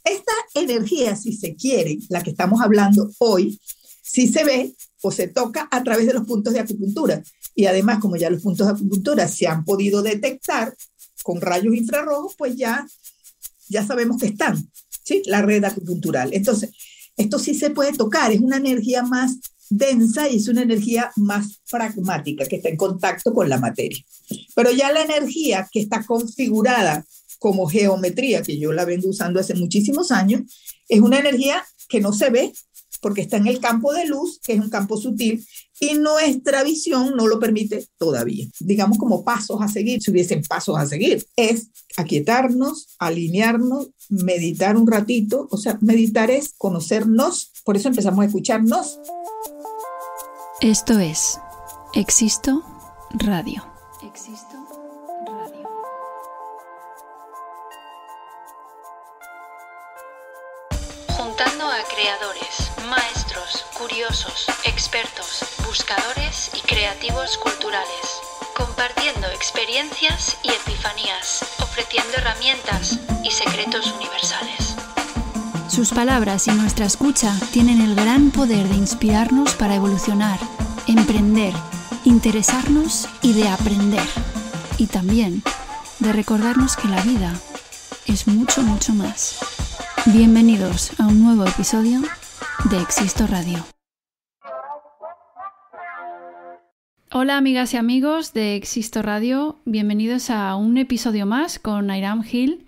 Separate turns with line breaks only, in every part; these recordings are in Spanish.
esta energía, si se quiere, la que estamos hablando hoy, sí se ve o se toca a través de los puntos de acupuntura. Y además, como ya los puntos de acupuntura se han podido detectar con rayos infrarrojos, pues ya sabemos que están, ¿sí? La red acupuntural. Entonces, esto sí se puede tocar, es una energía más densa y es una energía más pragmática, que está en contacto con la materia. Pero ya la energía que está configurada como geometría, que yo la vengo usando hace muchísimos años, es una energía que no se ve porque está en el campo de luz, que es un campo sutil, y nuestra visión no lo permite todavía. Digamos como pasos a seguir, si hubiesen pasos a seguir, es aquietarnos, alinearnos, meditar un ratito. O sea, meditar es conocernos, por eso empezamos a escucharnos.
Esto es Existo Radio. Existo Radio. Juntando a creadores, maestros, curiosos, expertos, buscadores y creativos culturales, compartiendo experiencias y epifanías, ofreciendo herramientas y secretos universales. Sus palabras y nuestra escucha tienen el gran poder de inspirarnos para evolucionar, emprender, interesarnos y de aprender. Y también de recordarnos que la vida es mucho, mucho más. Bienvenidos a un nuevo episodio de Existo Radio. Hola amigas y amigos de Existo Radio, bienvenidos a un episodio más con Ayram Gil,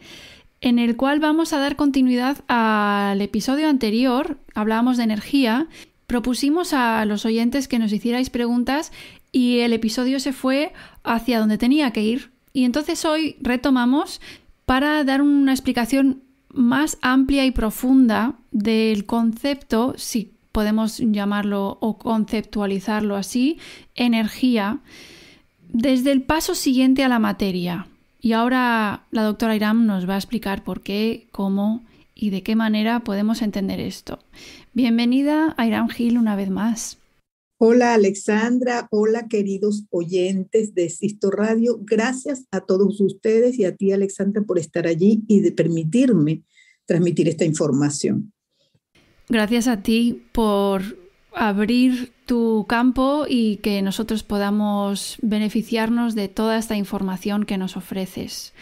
en el cual vamos a dar continuidad al episodio anterior. Hablábamos de energía, propusimos a los oyentes que nos hicierais preguntas y el episodio se fue hacia donde tenía que ir. Y entonces hoy retomamos para dar una explicación más amplia y profunda del concepto, si podemos llamarlo o conceptualizarlo así, energía, desde el paso siguiente a la materia. Y ahora la doctora Ayram nos va a explicar por qué, cómo y de qué manera podemos entender esto. Bienvenida, Ayram Gil, una vez más.
Hola Alexandra, hola queridos oyentes de Existo Radio. Gracias a todos ustedes y a ti Alexandra por estar allí y de permitirme transmitir esta información.
Gracias a ti por abrir tu campo y que nosotros podamos beneficiarnos de toda esta información que nos ofreces.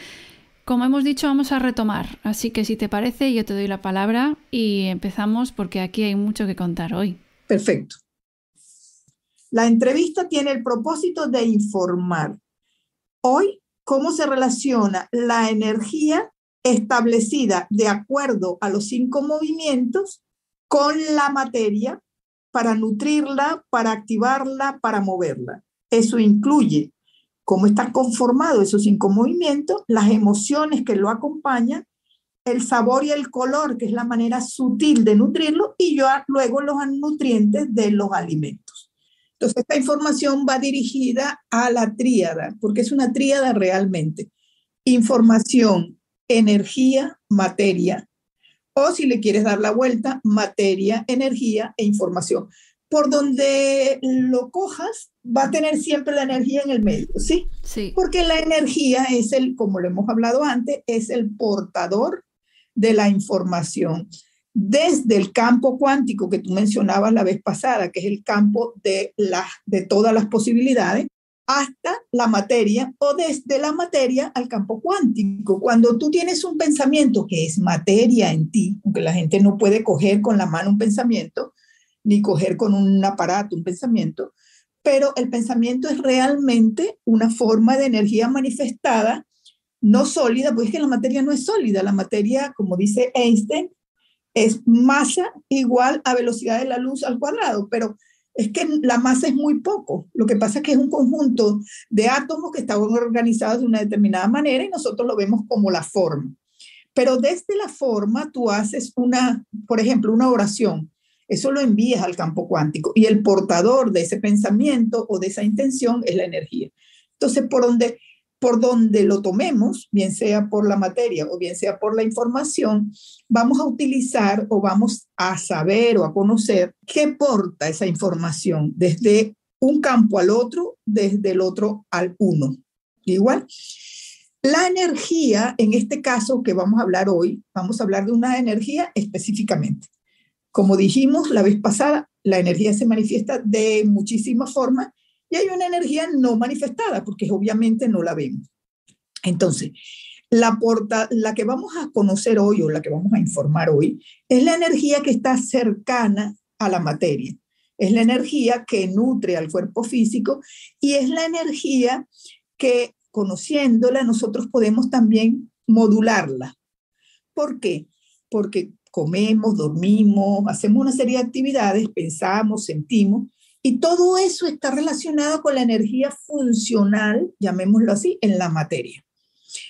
Como hemos dicho, vamos a retomar, así que si te parece yo te doy la palabra y empezamos porque aquí hay mucho que contar hoy.
Perfecto. La entrevista tiene el propósito de informar hoy cómo se relaciona la energía establecida de acuerdo a los 5 movimientos con la materia para nutrirla, para activarla, para moverla. Eso incluye cómo están conformados esos 5 movimientos, las emociones que lo acompañan, el sabor y el color, que es la manera sutil de nutrirlo, y luego los nutrientes de los alimentos. Entonces, esta información va dirigida a la tríada, porque es una tríada realmente. Información, energía, materia. O si le quieres dar la vuelta, materia, energía e información. Por donde lo cojas, va a tener siempre la energía en el medio, ¿sí?
Sí.
Porque la energía es como lo hemos hablado antes, es el portador de la información. Desde el campo cuántico que tú mencionabas la vez pasada, que es el campo de todas las posibilidades, hasta la materia, o desde la materia al campo cuántico. Cuando tú tienes un pensamiento que es materia en ti, aunque la gente no puede coger con la mano un pensamiento, ni coger con un aparato un pensamiento, pero el pensamiento es realmente una forma de energía manifestada, no sólida, porque es que la materia no es sólida. La materia, como dice Einstein, es masa igual a velocidad de la luz al cuadrado, pero es que la masa es muy poco. Lo que pasa es que es un conjunto de átomos que están organizados de una determinada manera y nosotros lo vemos como la forma. Pero desde la forma tú haces por ejemplo, una oración. Eso lo envías al campo cuántico y el portador de ese pensamiento o de esa intención es la energía. Entonces, por donde lo tomemos, bien sea por la materia o bien sea por la información, vamos a utilizar o vamos a saber o a conocer qué porta esa información desde un campo al otro, desde el otro al uno. Igual, La energía, en este caso que vamos a hablar hoy, vamos a hablar de una energía específicamente. Como dijimos la vez pasada, la energía se manifiesta de muchísimas formas y hay una energía no manifestada, porque obviamente no la vemos. Entonces, la que vamos a conocer hoy o la que vamos a informar hoy es la energía que está cercana a la materia. Es la energía que nutre al cuerpo físico y es la energía que, conociéndola, nosotros podemos también modularla. ¿Por qué? Porque comemos, dormimos, hacemos una serie de actividades, pensamos, sentimos, y todo eso está relacionado con la energía funcional, llamémoslo así, en la materia.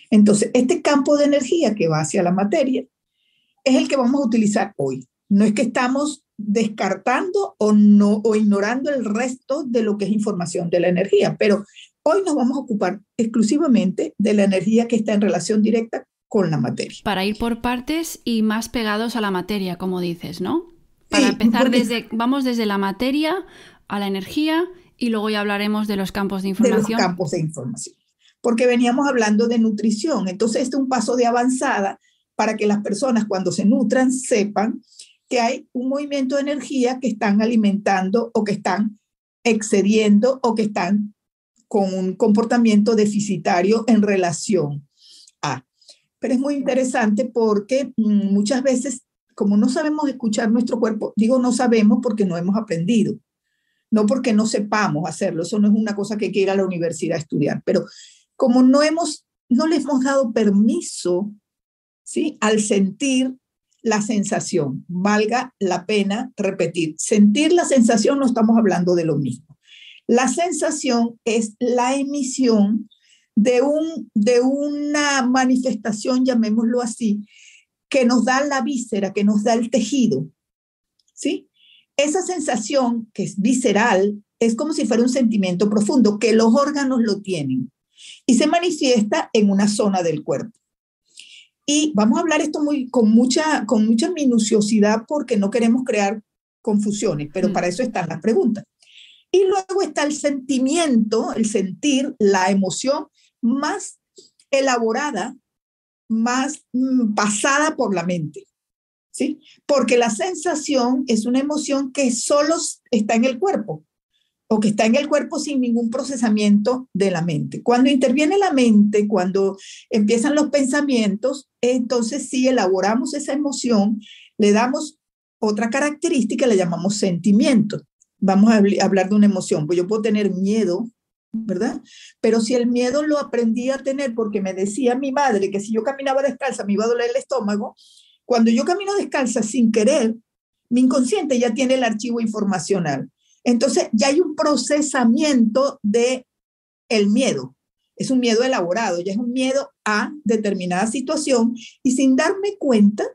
Entonces, este campo de energía que va hacia la materia es el que vamos a utilizar hoy. No es que estamos descartando o ignorando el resto de lo que es información de la energía, pero hoy nos vamos a ocupar exclusivamente de la energía que está en relación directa con la materia.
Para ir por partes y más pegados a la materia, como dices, ¿no? Para empezar, vamos desde la materia a la energía y luego ya hablaremos de los campos de información.
De los campos de información. Porque veníamos hablando de nutrición. Entonces, este es un paso de avanzada para que las personas cuando se nutran sepan que hay un movimiento de energía que están alimentando o que están excediendo o que están con un comportamiento deficitario en relación a. Pero es muy interesante porque muchas veces, como no sabemos escuchar nuestro cuerpo, digo no sabemos porque no hemos aprendido, no porque no sepamos hacerlo, eso no es una cosa que hay que ir a la universidad a estudiar, pero como no les hemos dado permiso, ¿sí?, al sentir la sensación, valga la pena repetir, sentir la sensación no estamos hablando de lo mismo. La sensación es la emisión de una manifestación, llamémoslo así, que nos da la víscera, que nos da el tejido, ¿sí? Esa sensación que es visceral es como si fuera un sentimiento profundo, que los órganos lo tienen y se manifiesta en una zona del cuerpo. Y vamos a hablar esto con mucha minuciosidad porque no queremos crear confusiones, pero para eso están las preguntas. Y luego está el sentimiento, el sentir, la emoción más elaborada, más pasada por la mente, ¿sí? Porque la sensación es una emoción que solo está en el cuerpo o que está en el cuerpo sin ningún procesamiento de la mente. Cuando interviene la mente, cuando empiezan los pensamientos, entonces sí elaboramos esa emoción, le damos otra característica, le llamamos sentimiento. Vamos a hablar de una emoción, pues yo puedo tener miedo, ¿verdad? Pero si el miedo lo aprendí a tener porque me decía mi madre que si yo caminaba descalza me iba a doler el estómago, cuando yo camino descalza sin querer, mi inconsciente ya tiene el archivo informacional. Entonces ya hay un procesamiento del miedo. Es un miedo elaborado, ya es un miedo a determinada situación y sin darme cuenta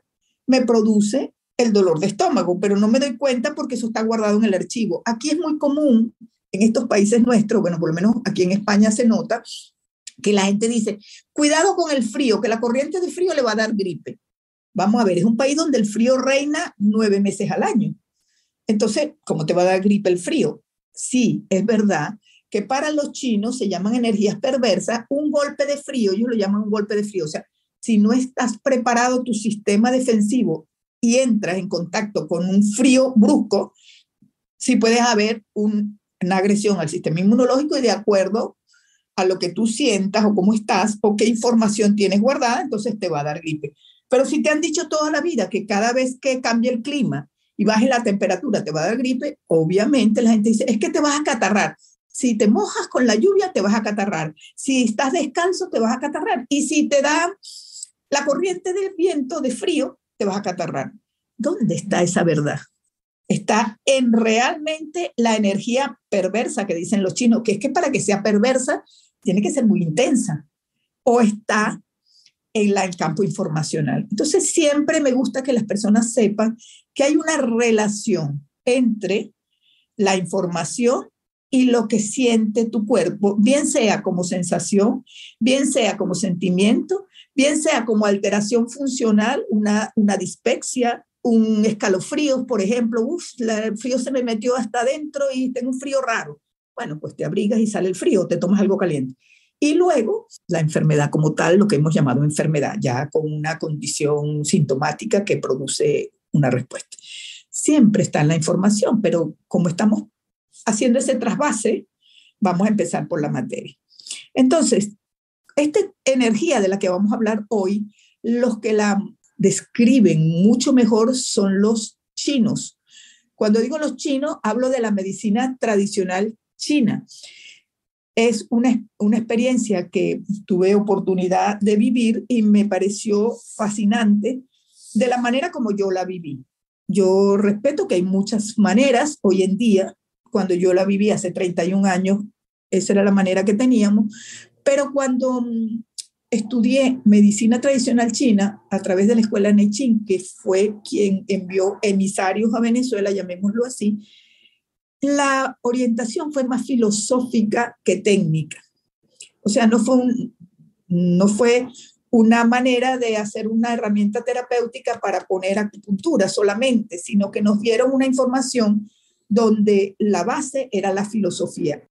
me produce el dolor de estómago, pero no me doy cuenta porque eso está guardado en el archivo. Aquí es muy común, en estos países nuestros, bueno, por lo menos aquí en España se nota, que la gente dice, cuidado con el frío, que la corriente de frío le va a dar gripe. Vamos a ver, es un país donde el frío reina 9 meses al año. Entonces, ¿cómo te va a dar gripe el frío? Sí, es verdad que para los chinos se llaman energías perversas, un golpe de frío, ellos lo llaman un golpe de frío, o sea, si no estás preparado tu sistema defensivo y entras en contacto con un frío brusco, sí puedes haber una agresión al sistema inmunológico y de acuerdo a lo que tú sientas o cómo estás o qué información tienes guardada, entonces te va a dar gripe. Pero si te han dicho toda la vida que cada vez que cambia el clima y baje la temperatura te va a dar gripe, obviamente la gente dice, es que te vas a acatarrar. Si te mojas con la lluvia, te vas a acatarrar. Si estás descalzo, te vas a acatarrar. Y si te da la corriente del viento de frío, te vas a acatarrar. ¿Dónde está esa verdad? Está en realmente la energía perversa que dicen los chinos, que es que para que sea perversa tiene que ser muy intensa. O está en el campo informacional. Entonces siempre me gusta que las personas sepan que hay una relación entre la información y lo que siente tu cuerpo, bien sea como sensación, bien sea como sentimiento, bien sea como alteración funcional, una dispepsia, un escalofrío, por ejemplo, el frío se me metió hasta adentro y tengo un frío raro. Bueno, pues te abrigas y sale el frío, te tomas algo caliente. Y luego la enfermedad como tal, lo que hemos llamado enfermedad, ya con una condición sintomática que produce una respuesta. Siempre está en la información, pero como estamos haciendo ese trasvase, vamos a empezar por la materia. Entonces, esta energía de la que vamos a hablar hoy, los que la describen mucho mejor son los chinos. Cuando digo los chinos, hablo de la medicina tradicional china. Es una experiencia que tuve oportunidad de vivir y me pareció fascinante de la manera como yo la viví. Yo respeto que hay muchas maneras hoy en día. Cuando yo la viví hace 31 años, esa era la manera que teníamos. Pero cuando estudié medicina tradicional china a través de la escuela Neichin, que fue quien envió emisarios a Venezuela, llamémoslo así, la orientación fue más filosófica que técnica. O sea, no fue una manera de hacer una herramienta terapéutica para poner acupuntura solamente, sino que nos dieron una información donde la base era la filosofía.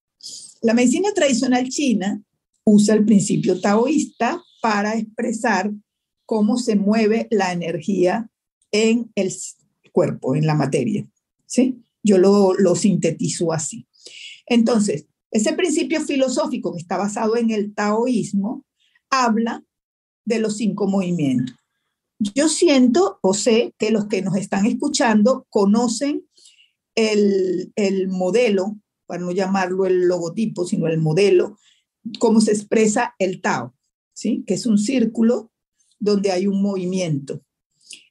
La medicina tradicional china usa el principio taoísta para expresar cómo se mueve la energía en el cuerpo, en la materia, ¿sí? Yo lo sintetizo así. Entonces, ese principio filosófico que está basado en el taoísmo habla de los 5 movimientos. Yo siento o sé que los que nos están escuchando conocen el modelo, para no llamarlo el logotipo, sino el modelo, cómo se expresa el Tao, ¿sí? Que es un círculo donde hay un movimiento.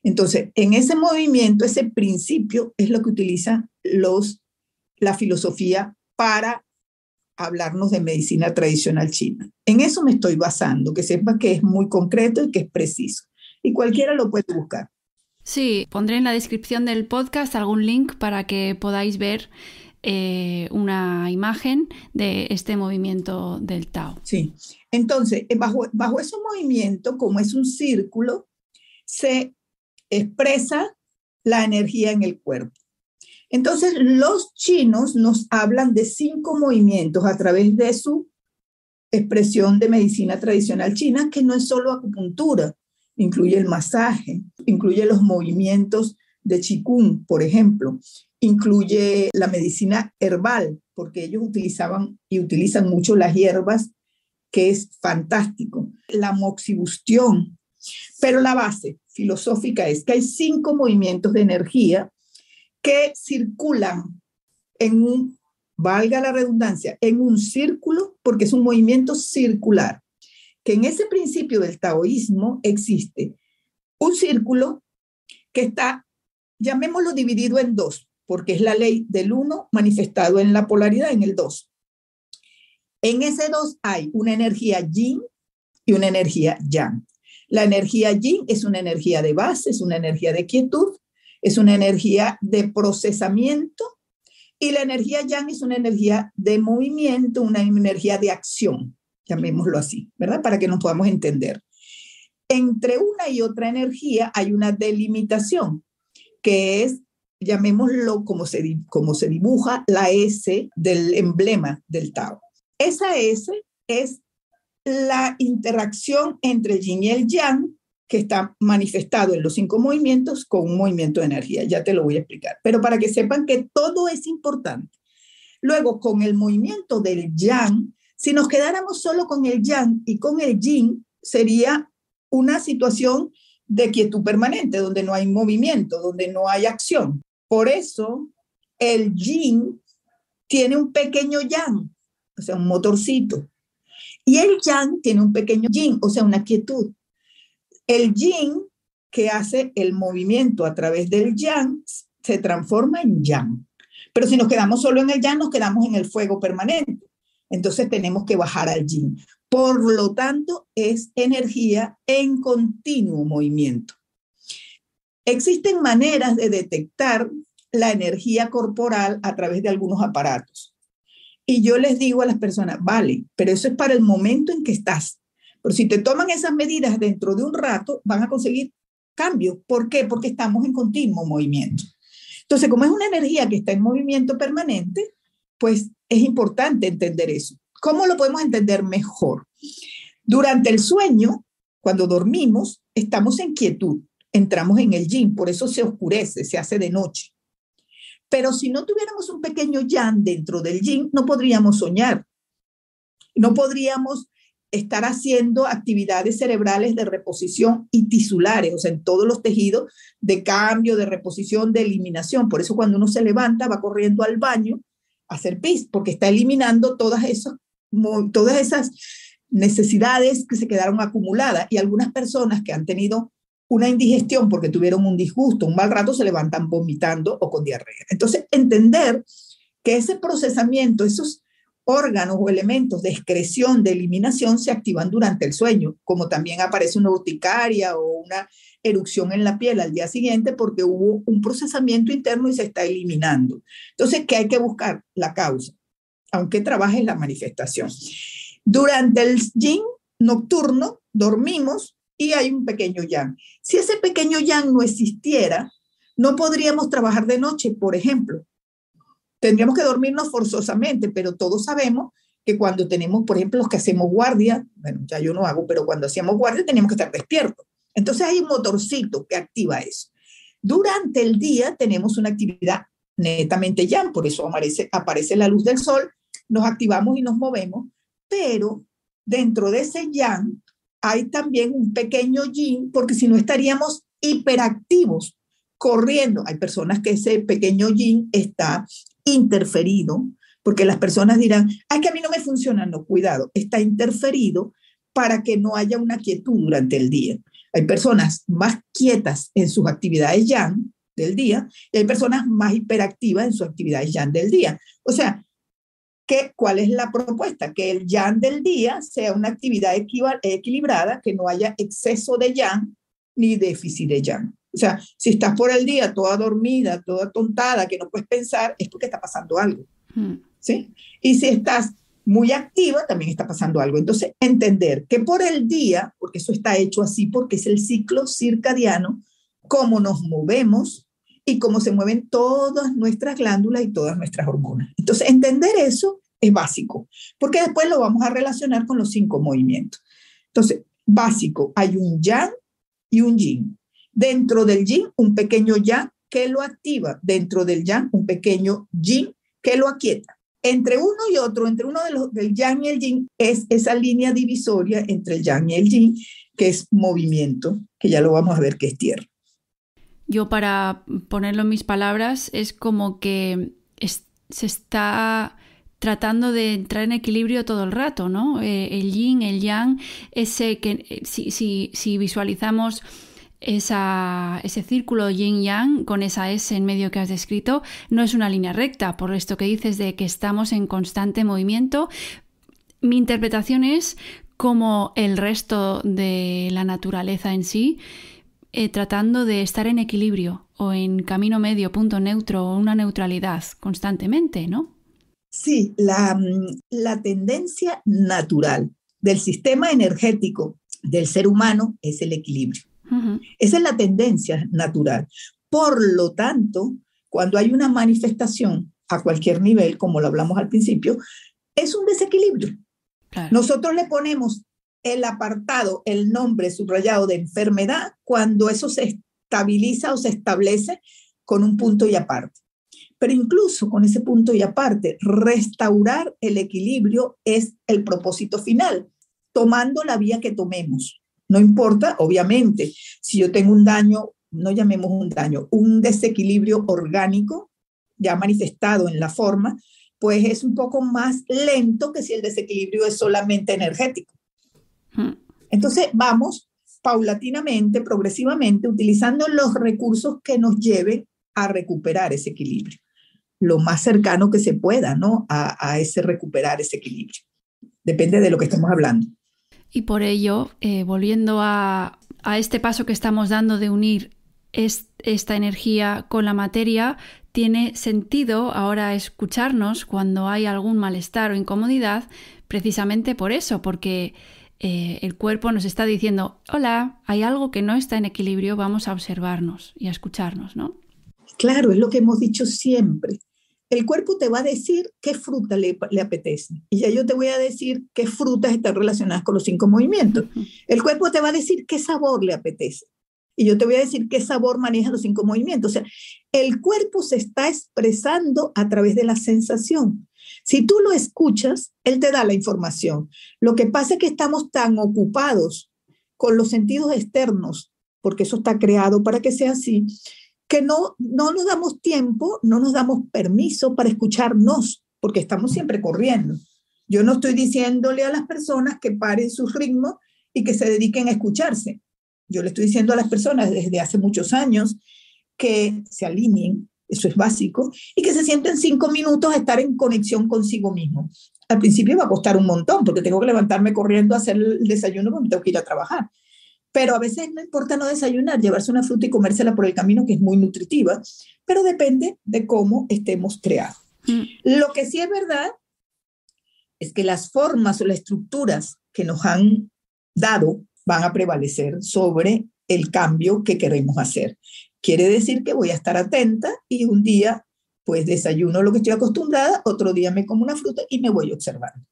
Entonces, en ese movimiento, ese principio es lo que utiliza la filosofía para hablarnos de medicina tradicional china. En eso me estoy basando, que sepa que es muy concreto y que es preciso. Y cualquiera lo puede buscar.
Sí, pondré en la descripción del podcast algún link para que podáis ver una imagen de este movimiento del Tao.
Sí, entonces, bajo ese movimiento, como es un círculo, se expresa la energía en el cuerpo. Entonces, los chinos nos hablan de 5 movimientos a través de su expresión de medicina tradicional china, que no es solo acupuntura, incluye el masaje, incluye los movimientos de Qigong, por ejemplo, incluye la medicina herbal, porque ellos utilizaban y utilizan mucho las hierbas, que es fantástico, la moxibustión. Pero la base filosófica es que hay 5 movimientos de energía que circulan valga la redundancia, en un círculo, porque es un movimiento circular, que en ese principio del taoísmo existe un círculo que está, llamémoslo dividido en 2, porque es la ley del 1 manifestado en la polaridad, en el 2. En ese 2 hay una energía yin y una energía yang. La energía yin es una energía de base, es una energía de quietud, es una energía de procesamiento, y la energía yang es una energía de movimiento, una energía de acción, llamémoslo así, ¿verdad? Para que nos podamos entender. Entre una y otra energía hay una delimitación, que es, llamémoslo como se dibuja la S del emblema del Tao. Esa S es la interacción entre el yin y el yang, que está manifestado en los 5 movimientos con un movimiento de energía. Ya te lo voy a explicar. Pero para que sepan que todo es importante. Luego, con el movimiento del yang, si nos quedáramos solo con el yang y con el yin, sería una situación de quietud permanente, donde no hay movimiento, donde no hay acción. Por eso, el yin tiene un pequeño yang, o sea, un motorcito. Y el yang tiene un pequeño yin, o sea, una quietud. El yin, que hace el movimiento a través del yang, se transforma en yang. Pero si nos quedamos solo en el yang, nos quedamos en el fuego permanente. Entonces tenemos que bajar al yin. Por lo tanto, es energía en continuo movimiento. Existen maneras de detectar la energía corporal a través de algunos aparatos. Y yo les digo a las personas, vale, pero eso es para el momento en que estás. Pero si te toman esas medidas dentro de un rato, van a conseguir cambios. ¿Por qué? Porque estamos en continuo movimiento. Entonces, como es una energía que está en movimiento permanente, pues es importante entender eso. ¿Cómo lo podemos entender mejor? Durante el sueño, cuando dormimos, estamos en quietud, entramos en el yin, por eso se oscurece, se hace de noche. Pero si no tuviéramos un pequeño yang dentro del yin, no podríamos soñar, no podríamos estar haciendo actividades cerebrales de reposición y tisulares, o sea, en todos los tejidos de cambio, de reposición, de eliminación. Por eso cuando uno se levanta, va corriendo al baño a hacer pis, porque está eliminando todas esas necesidades que se quedaron acumuladas. Y algunas personas que han tenido una indigestión porque tuvieron un disgusto, un mal rato, se levantan vomitando o con diarrea. Entonces, entender que ese procesamiento, esos órganos o elementos de excreción, de eliminación, se activan durante el sueño, como también aparece una urticaria o una erupción en la piel al día siguiente porque hubo un procesamiento interno y se está eliminando. Entonces, ¿qué hay que buscar? La causa, aunque trabaje la manifestación. Durante el yin nocturno, dormimos y hay un pequeño yang. Si ese pequeño yang no existiera, no podríamos trabajar de noche, por ejemplo. Tendríamos que dormirnos forzosamente, pero todos sabemos que cuando tenemos, por ejemplo, los que hacemos guardia, bueno, ya yo no hago, pero cuando hacíamos guardia teníamos que estar despiertos. Entonces hay un motorcito que activa eso. Durante el día tenemos una actividad netamente yang, por eso aparece la luz del sol, nos activamos y nos movemos, pero dentro de ese yang hay también un pequeño yin, porque si no estaríamos hiperactivos, corriendo. Hay personas que ese pequeño yin está interferido, porque las personas dirán, ay, que a mí no me funciona. No, cuidado, está interferido para que no haya una quietud durante el día. Hay personas más quietas en sus actividades yang del día y hay personas más hiperactivas en sus actividades yang del día. O sea, ¿cuál es la propuesta? Que el yang del día sea una actividad equilibrada, que no haya exceso de yang ni déficit de yang. O sea, si estás por el día toda dormida, toda tontada, que no puedes pensar, es porque está pasando algo. ¿Sí? Y si estás muy activa, también está pasando algo. Entonces, entender que por el día, porque eso está hecho así, porque es el ciclo circadiano, cómo nos movemos y cómo se mueven todas nuestras glándulas y todas nuestras hormonas. Entonces, entender eso es básico, porque después lo vamos a relacionar con los 5 movimientos. Entonces, básico, hay un yang y un yin. Dentro del yin, un pequeño yang que lo activa. Dentro del yang, un pequeño yin que lo aquieta. Entre uno y otro, entre uno del yang y el yin, es esa línea divisoria entre el yang y el yin, que es movimiento, que ya lo vamos a ver que es tierra.
Yo, para ponerlo en mis palabras, es como que se está tratando de entrar en equilibrio todo el rato, ¿no? El yin, el yang, ese que si visualizamos ese círculo yin-yang con esa S en medio que has descrito, no es una línea recta, por esto que dices de que estamos en constante movimiento. Mi interpretación es como el resto de la naturaleza en sí, tratando de estar en equilibrio o en camino medio, punto neutro o una neutralidad constantemente, ¿no?
Sí, la tendencia natural del sistema energético del ser humano es el equilibrio. Uh-huh. Esa es la tendencia natural. Por lo tanto, cuando hay una manifestación a cualquier nivel, como lo hablamos al principio, es un desequilibrio. Claro. Nosotros le ponemos el apartado, el nombre subrayado de enfermedad, cuando eso se estabiliza o se establece con un punto y aparte. Pero incluso con ese punto y aparte, restaurar el equilibrio es el propósito final, tomando la vía que tomemos. No importa, obviamente, si yo tengo un daño, no llamemos un daño, un desequilibrio orgánico ya manifestado en la forma, pues es un poco más lento que si el desequilibrio es solamente energético. Entonces vamos paulatinamente, progresivamente, utilizando los recursos que nos lleven a recuperar ese equilibrio, lo más cercano que se pueda, ¿no? a ese recuperar ese equilibrio. Depende de lo que estemos hablando.
Y por ello, volviendo a este paso que estamos dando de unir esta energía con la materia, tiene sentido ahora escucharnos cuando hay algún malestar o incomodidad, precisamente por eso, porque el cuerpo nos está diciendo, hola, hay algo que no está en equilibrio, vamos a observarnos y a escucharnos, ¿no?
Claro, es lo que hemos dicho siempre. el cuerpo te va a decir qué fruta le apetece. Y ya yo te voy a decir qué frutas están relacionadas con los 5 movimientos. El cuerpo te va a decir qué sabor le apetece. Y yo te voy a decir qué sabor maneja los 5 movimientos. O sea, el cuerpo se está expresando a través de la sensación. Si tú lo escuchas, él te da la información. Lo que pasa es que estamos tan ocupados con los sentidos externos, porque eso está creado para que sea así, que no nos damos tiempo, no nos damos permiso para escucharnos, porque estamos siempre corriendo. Yo no estoy diciéndole a las personas que paren sus ritmos y que se dediquen a escucharse. Yo le estoy diciendo a las personas desde hace muchos años que se alineen, eso es básico, y que se sienten 5 minutos a estar en conexión consigo mismo. Al principio va a costar un montón, porque tengo que levantarme corriendo a hacer el desayuno porque tengo que ir a trabajar. Pero a veces no importa no desayunar, llevarse una fruta y comérsela por el camino, que es muy nutritiva, pero depende de cómo estemos creados. Lo que sí es verdad es que las formas o las estructuras que nos han dado van a prevalecer sobre el cambio que queremos hacer. Quiere decir que voy a estar atenta y un día pues desayuno lo que estoy acostumbrada, otro día me como una fruta y me voy observando.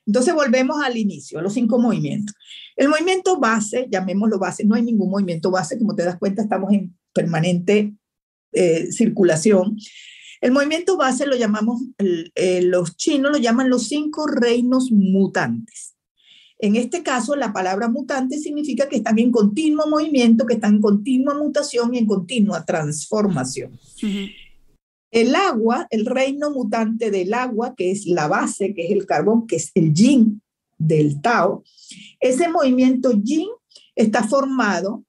Entonces volvemos al inicio, a los 5 movimientos. El movimiento base, llamémoslo base, no hay ningún movimiento base, como te das cuenta estamos en permanente circulación. El movimiento base lo llamamos, los chinos lo llaman los 5 reinos mutantes. En este caso, la palabra mutante significa que están en continuo movimiento, que están en continua mutación y en continua transformación. El agua, el reino mutante del agua, que es la base, que es el carbón, que es el yin del Tao, ese movimiento yin está formado,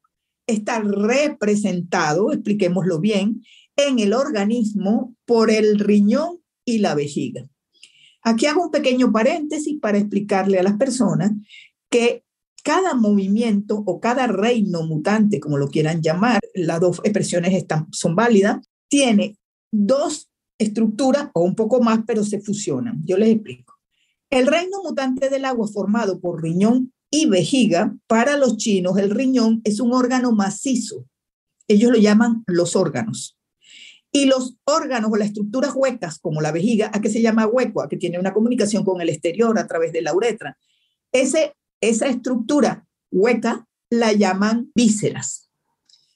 está representado, expliquémoslo bien, en el organismo por el riñón y la vejiga. Aquí hago un pequeño paréntesis para explicarle a las personas que cada movimiento o cada reino mutante, como lo quieran llamar, las 2 expresiones son válidas, tiene 2 estructuras o un poco más, pero se fusionan. Yo les explico. El reino mutante del agua formado por riñón y vejiga, para los chinos el riñón es un órgano macizo. Ellos lo llaman los órganos. Y los órganos o las estructuras huecas, como la vejiga, ¿a qué se llama hueco? A que tiene una comunicación con el exterior a través de la uretra. Esa estructura hueca la llaman vísceras.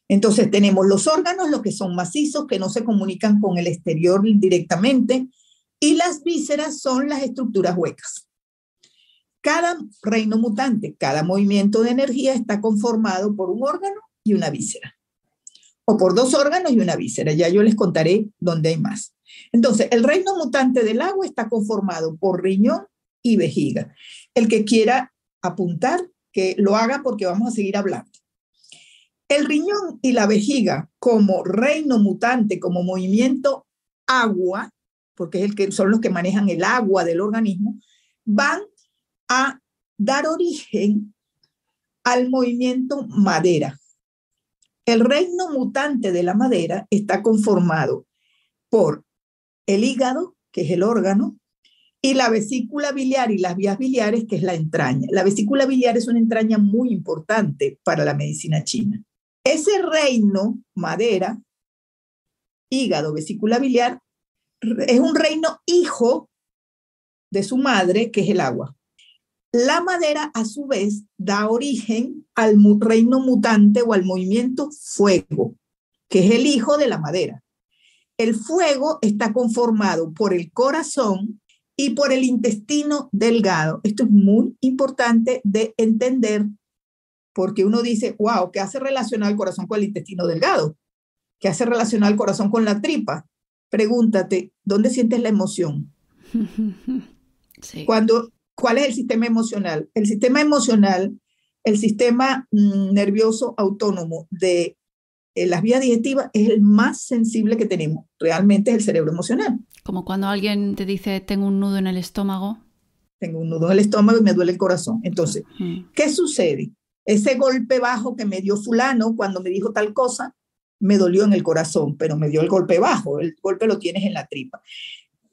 Entonces tenemos los órganos, los que son macizos, que no se comunican con el exterior directamente, y las vísceras son las estructuras huecas. Cada reino mutante, cada movimiento de energía está conformado por un órgano y una víscera. O por 2 órganos y una víscera. Ya yo les contaré dónde hay más. Entonces, el reino mutante del agua está conformado por riñón y vejiga. El que quiera apuntar, que lo haga porque vamos a seguir hablando. El riñón y la vejiga como reino mutante, como movimiento agua, porque son los que manejan el agua del organismo, van a dar origen al movimiento madera. El reino mutante de la madera está conformado por el hígado, que es el órgano, y la vesícula biliar y las vías biliares, que es la entraña. La vesícula biliar es una entraña muy importante para la medicina china. Ese reino, madera, hígado, vesícula biliar, es un reino hijo de su madre, que es el agua. La madera, a su vez, da origen al reino mutante o al movimiento fuego, que es el hijo de la madera. El fuego está conformado por el corazón y por el intestino delgado. Esto es muy importante de entender porque uno dice, wow, ¿qué hace relacionar el corazón con el intestino delgado? ¿Qué hace relacionar el corazón con la tripa? Pregúntate, ¿dónde sientes la emoción? Sí. ¿Cuál es el sistema emocional? El sistema emocional, el sistema nervioso autónomo de las vías digestivas es el más sensible que tenemos. Realmente es el cerebro emocional.
Como cuando alguien te dice, tengo un nudo en el estómago.
Tengo un nudo en el estómago y me duele el corazón. Entonces, ¿qué sucede? Ese golpe bajo que me dio fulano cuando me dijo tal cosa, me dolió en el corazón, pero me dio el golpe bajo. El golpe lo tienes en la tripa.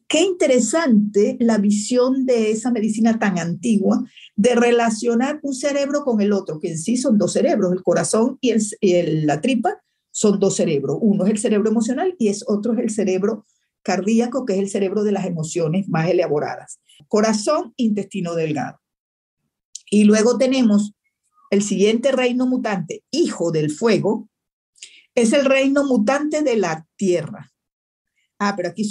Qué interesante la visión de esa medicina tan antigua de relacionar un cerebro con el otro, que en sí son 2 cerebros, el corazón y la tripa son 2 cerebros. Uno es el cerebro emocional y otro es el cerebro cardíaco, que es el cerebro de las emociones más elaboradas. Corazón, intestino delgado. Y luego tenemos el siguiente reino mutante, hijo del fuego, es el reino mutante de la tierra. Pero aquí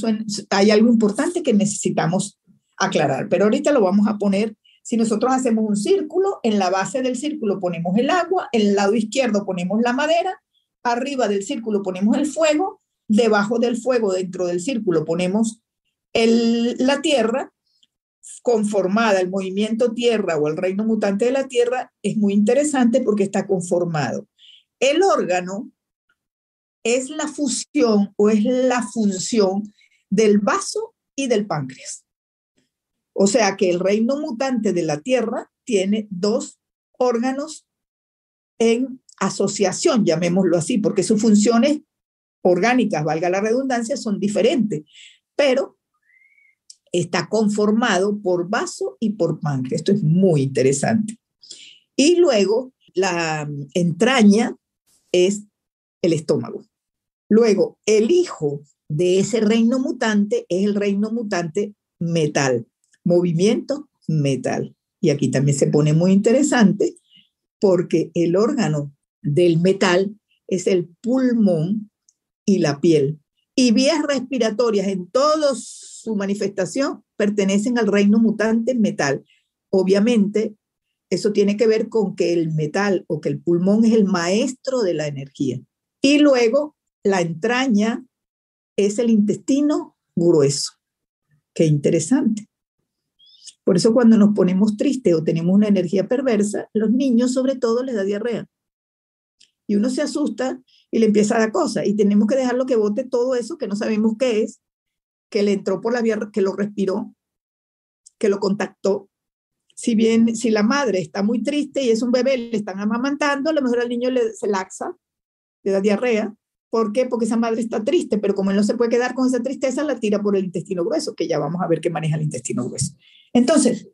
hay algo importante que necesitamos aclarar, pero ahorita lo vamos a poner. Si nosotros hacemos un círculo, en la base del círculo ponemos el agua, en el lado izquierdo ponemos la madera, arriba del círculo ponemos el fuego, debajo del fuego, dentro del círculo, ponemos la tierra, conformada. El movimiento tierra o el reino mutante de la tierra es muy interesante porque está conformado. El órgano es la fusión o es la función del vaso y del páncreas. O sea que el reino mutante de la tierra tiene dos órganos en asociación, llamémoslo así, porque sus funciones orgánicas, valga la redundancia, son diferentes, pero está conformado por vaso y por páncreas. Esto es muy interesante. Y luego la entraña es el estómago. Luego, el hijo de ese reino mutante es el reino mutante metal, movimiento metal. Y aquí también se pone muy interesante porque el órgano del metal es el pulmón y la piel. Y vías respiratorias en toda su manifestación pertenecen al reino mutante metal. Obviamente, eso tiene que ver con que el metal o que el pulmón es el maestro de la energía. Y luego, la entraña es el intestino grueso. Qué interesante. Por eso cuando nos ponemos tristes o tenemos una energía perversa, los niños sobre todo les da diarrea. Y uno se asusta y le empieza a dar cosas. Y tenemos que dejarlo que bote todo eso que no sabemos qué es, que le entró por la vía, que lo respiró, que lo contactó. Si la madre está muy triste y es un bebé, le están amamantando, a lo mejor al niño se laxa, le da diarrea. ¿Por qué? Porque esa madre está triste, pero como él no se puede quedar con esa tristeza, la tira por el intestino grueso, que ya vamos a ver qué maneja el intestino grueso. Entonces,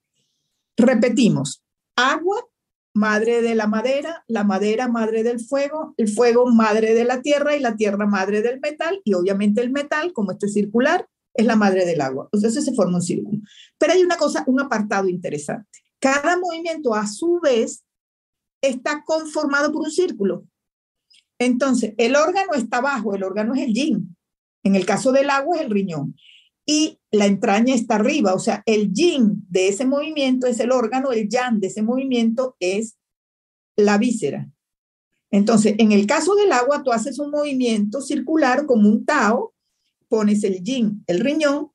repetimos: agua, madre de la madera, madre del fuego, el fuego, madre de la tierra, y la tierra, madre del metal, y obviamente el metal, como esto es circular, es la madre del agua. Entonces se forma un círculo. Pero hay una cosa, un apartado interesante. Cada movimiento, a su vez, está conformado por un círculo. Entonces, el órgano está abajo, el órgano es el yin. En el caso del agua es el riñón. Y la entraña está arriba, o sea, el yin de ese movimiento es el órgano, el yang de ese movimiento es la víscera. Entonces, en el caso del agua, tú haces un movimiento circular como un tao, pones el yin, el riñón,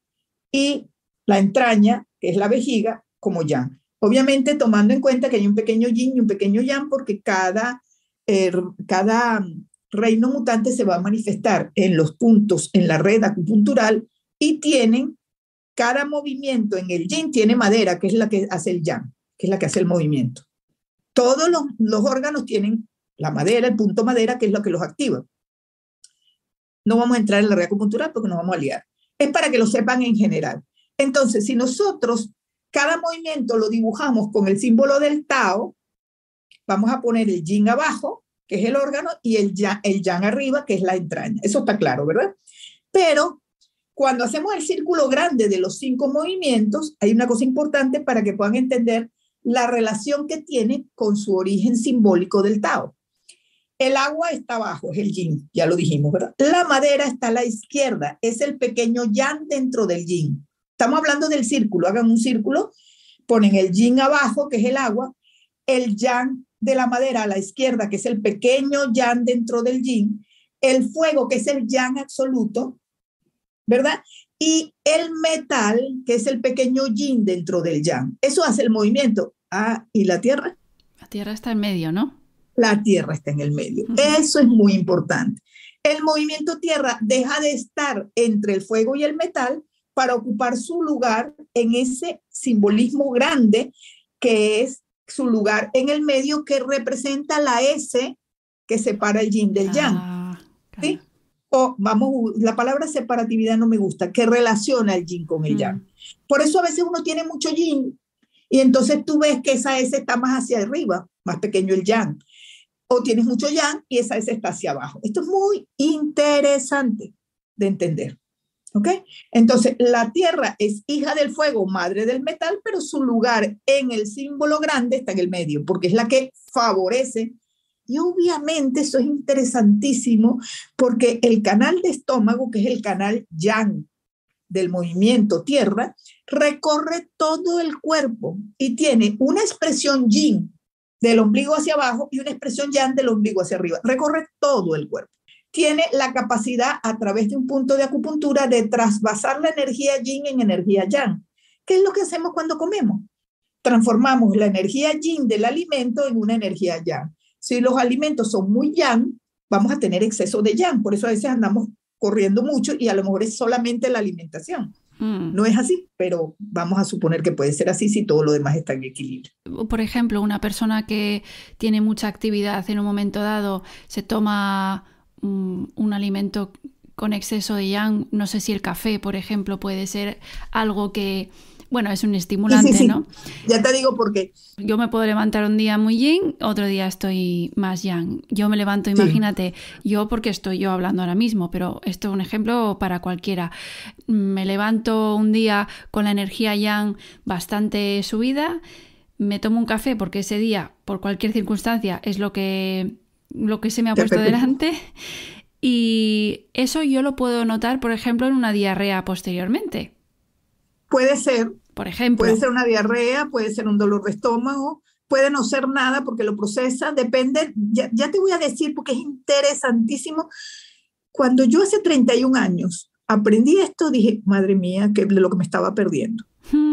y la entraña, que es la vejiga, como yang. Obviamente, tomando en cuenta que hay un pequeño yin y un pequeño yang, porque cada reino mutante se va a manifestar en los puntos en la red acupuntural y cada movimiento en el yin tiene madera, que es la que hace el yang, que es la que hace el movimiento. Todos los órganos tienen la madera, el punto madera, que es lo que los activa. No vamos a entrar en la red acupuntural porque nos vamos a liar. Es para que lo sepan en general. Entonces, si nosotros cada movimiento lo dibujamos con el símbolo del Tao, vamos a poner el yin abajo, que es el órgano, y el yang arriba, que es la entraña. Eso está claro, ¿verdad? Pero cuando hacemos el círculo grande de los 5 movimientos, hay una cosa importante para que puedan entender la relación que tiene con su origen simbólico del Tao. El agua está abajo, es el yin, ya lo dijimos, ¿verdad? La madera está a la izquierda, es el pequeño yang dentro del yin. Estamos hablando del círculo, hagan un círculo, ponen el yin abajo, que es el agua, el yang de la madera a la izquierda, que es el pequeño yang dentro del yin, el fuego, que es el yang absoluto, ¿verdad? Y el metal, que es el pequeño yin dentro del yang. Eso hace el movimiento. ¿Y la tierra?
La tierra está en medio, ¿no?
La tierra está en el medio. Eso es muy importante. El movimiento tierra deja de estar entre el fuego y el metal para ocupar su lugar en ese simbolismo grande que es su lugar en el medio, que representa la S que separa el yin del yang. ¿Sí? O la palabra separatividad no me gusta, que relaciona el yin con el yang. Por eso a veces uno tiene mucho yin y entonces tú ves que esa S está más hacia arriba, más pequeño el yang. O tienes mucho yang y esa S está hacia abajo. Esto es muy interesante de entender. ¿Ok? Entonces, la tierra es hija del fuego, madre del metal, pero su lugar en el símbolo grande está en el medio, porque es la que favorece. Y obviamente eso es interesantísimo, porque el canal de estómago, que es el canal yang del movimiento tierra, recorre todo el cuerpo y tiene una expresión yin del ombligo hacia abajo y una expresión yang del ombligo hacia arriba. Recorre todo el cuerpo. Tiene la capacidad a través de un punto de acupuntura de trasvasar la energía yin en energía yang. ¿Qué es lo que hacemos cuando comemos? Transformamos la energía yin del alimento en una energía yang. Si los alimentos son muy yang, vamos a tener exceso de yang. Por eso a veces andamos corriendo mucho y a lo mejor es solamente la alimentación. No es así, pero vamos a suponer que puede ser así si todo lo demás está en equilibrio.
Por ejemplo, una persona que tiene mucha actividad en un momento dado se toma un alimento con exceso de yang, no sé si el café, por ejemplo, puede ser algo que, bueno, es un estimulante,
sí.
¿no?
Ya te digo por qué.
Yo me puedo levantar un día muy yin, otro día estoy más yang. Yo me levanto, imagínate, yo porque estoy yo hablando ahora mismo, pero esto es un ejemplo para cualquiera. Me levanto un día con la energía yang bastante subida, me tomo un café porque ese día, por cualquier circunstancia, es lo que se me ha puesto delante, y eso yo lo puedo notar, por ejemplo, en una diarrea posteriormente.
Puede ser.
Por ejemplo.
Puede ser una diarrea, puede ser un dolor de estómago, puede no ser nada porque lo procesa, depende, ya te voy a decir porque es interesantísimo. Cuando yo hace 31 años aprendí esto, dije, madre mía, que de lo que me estaba perdiendo.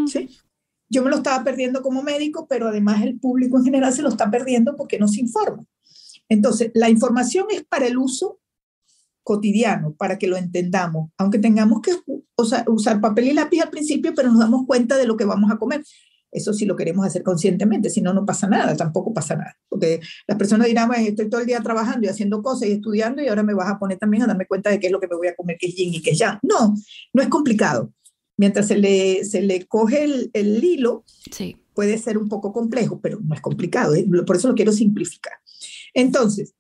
¿Sí? Yo me lo estaba perdiendo como médico, pero además el público en general se lo está perdiendo porque no se informa. Entonces, la información es para el uso cotidiano, para que lo entendamos, aunque tengamos que usar papel y lápiz al principio, pero nos damos cuenta de lo que vamos a comer. Eso sí lo queremos hacer conscientemente, si no, no pasa nada, tampoco pasa nada. Porque las personas dirán, bueno, estoy todo el día trabajando y haciendo cosas y estudiando y ahora me vas a poner también a darme cuenta de qué es lo que me voy a comer, qué es yin y qué es yang. No, no es complicado. Mientras se le coge el hilo, sí, puede ser un poco complejo, pero no es complicado. Por eso lo quiero simplificar. Entonces,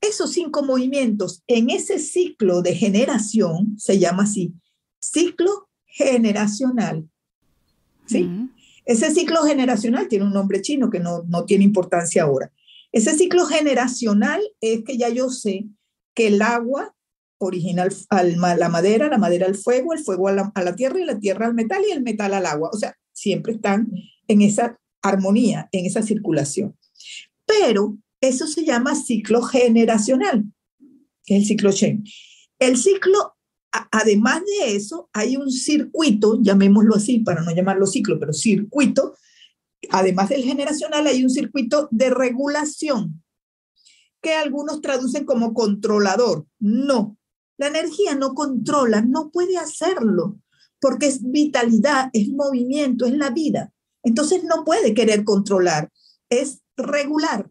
esos 5 movimientos en ese ciclo de generación, se llama así, ciclo generacional. ¿Sí? Ese ciclo generacional tiene un nombre chino que no tiene importancia ahora. Ese ciclo generacional es que ya yo sé que el agua origina la madera al fuego, el fuego a la tierra y la tierra al metal y el metal al agua. O sea, siempre están en esa armonía, en esa circulación. Pero eso se llama ciclo generacional, que es el ciclo Shen. El ciclo, además de eso, hay un circuito, llamémoslo así, para no llamarlo ciclo, pero circuito, además del generacional, hay un circuito de regulación, que algunos traducen como controlador. No, la energía no controla, no puede hacerlo, porque es vitalidad, es movimiento, es la vida. Entonces no puede querer controlar, es regular.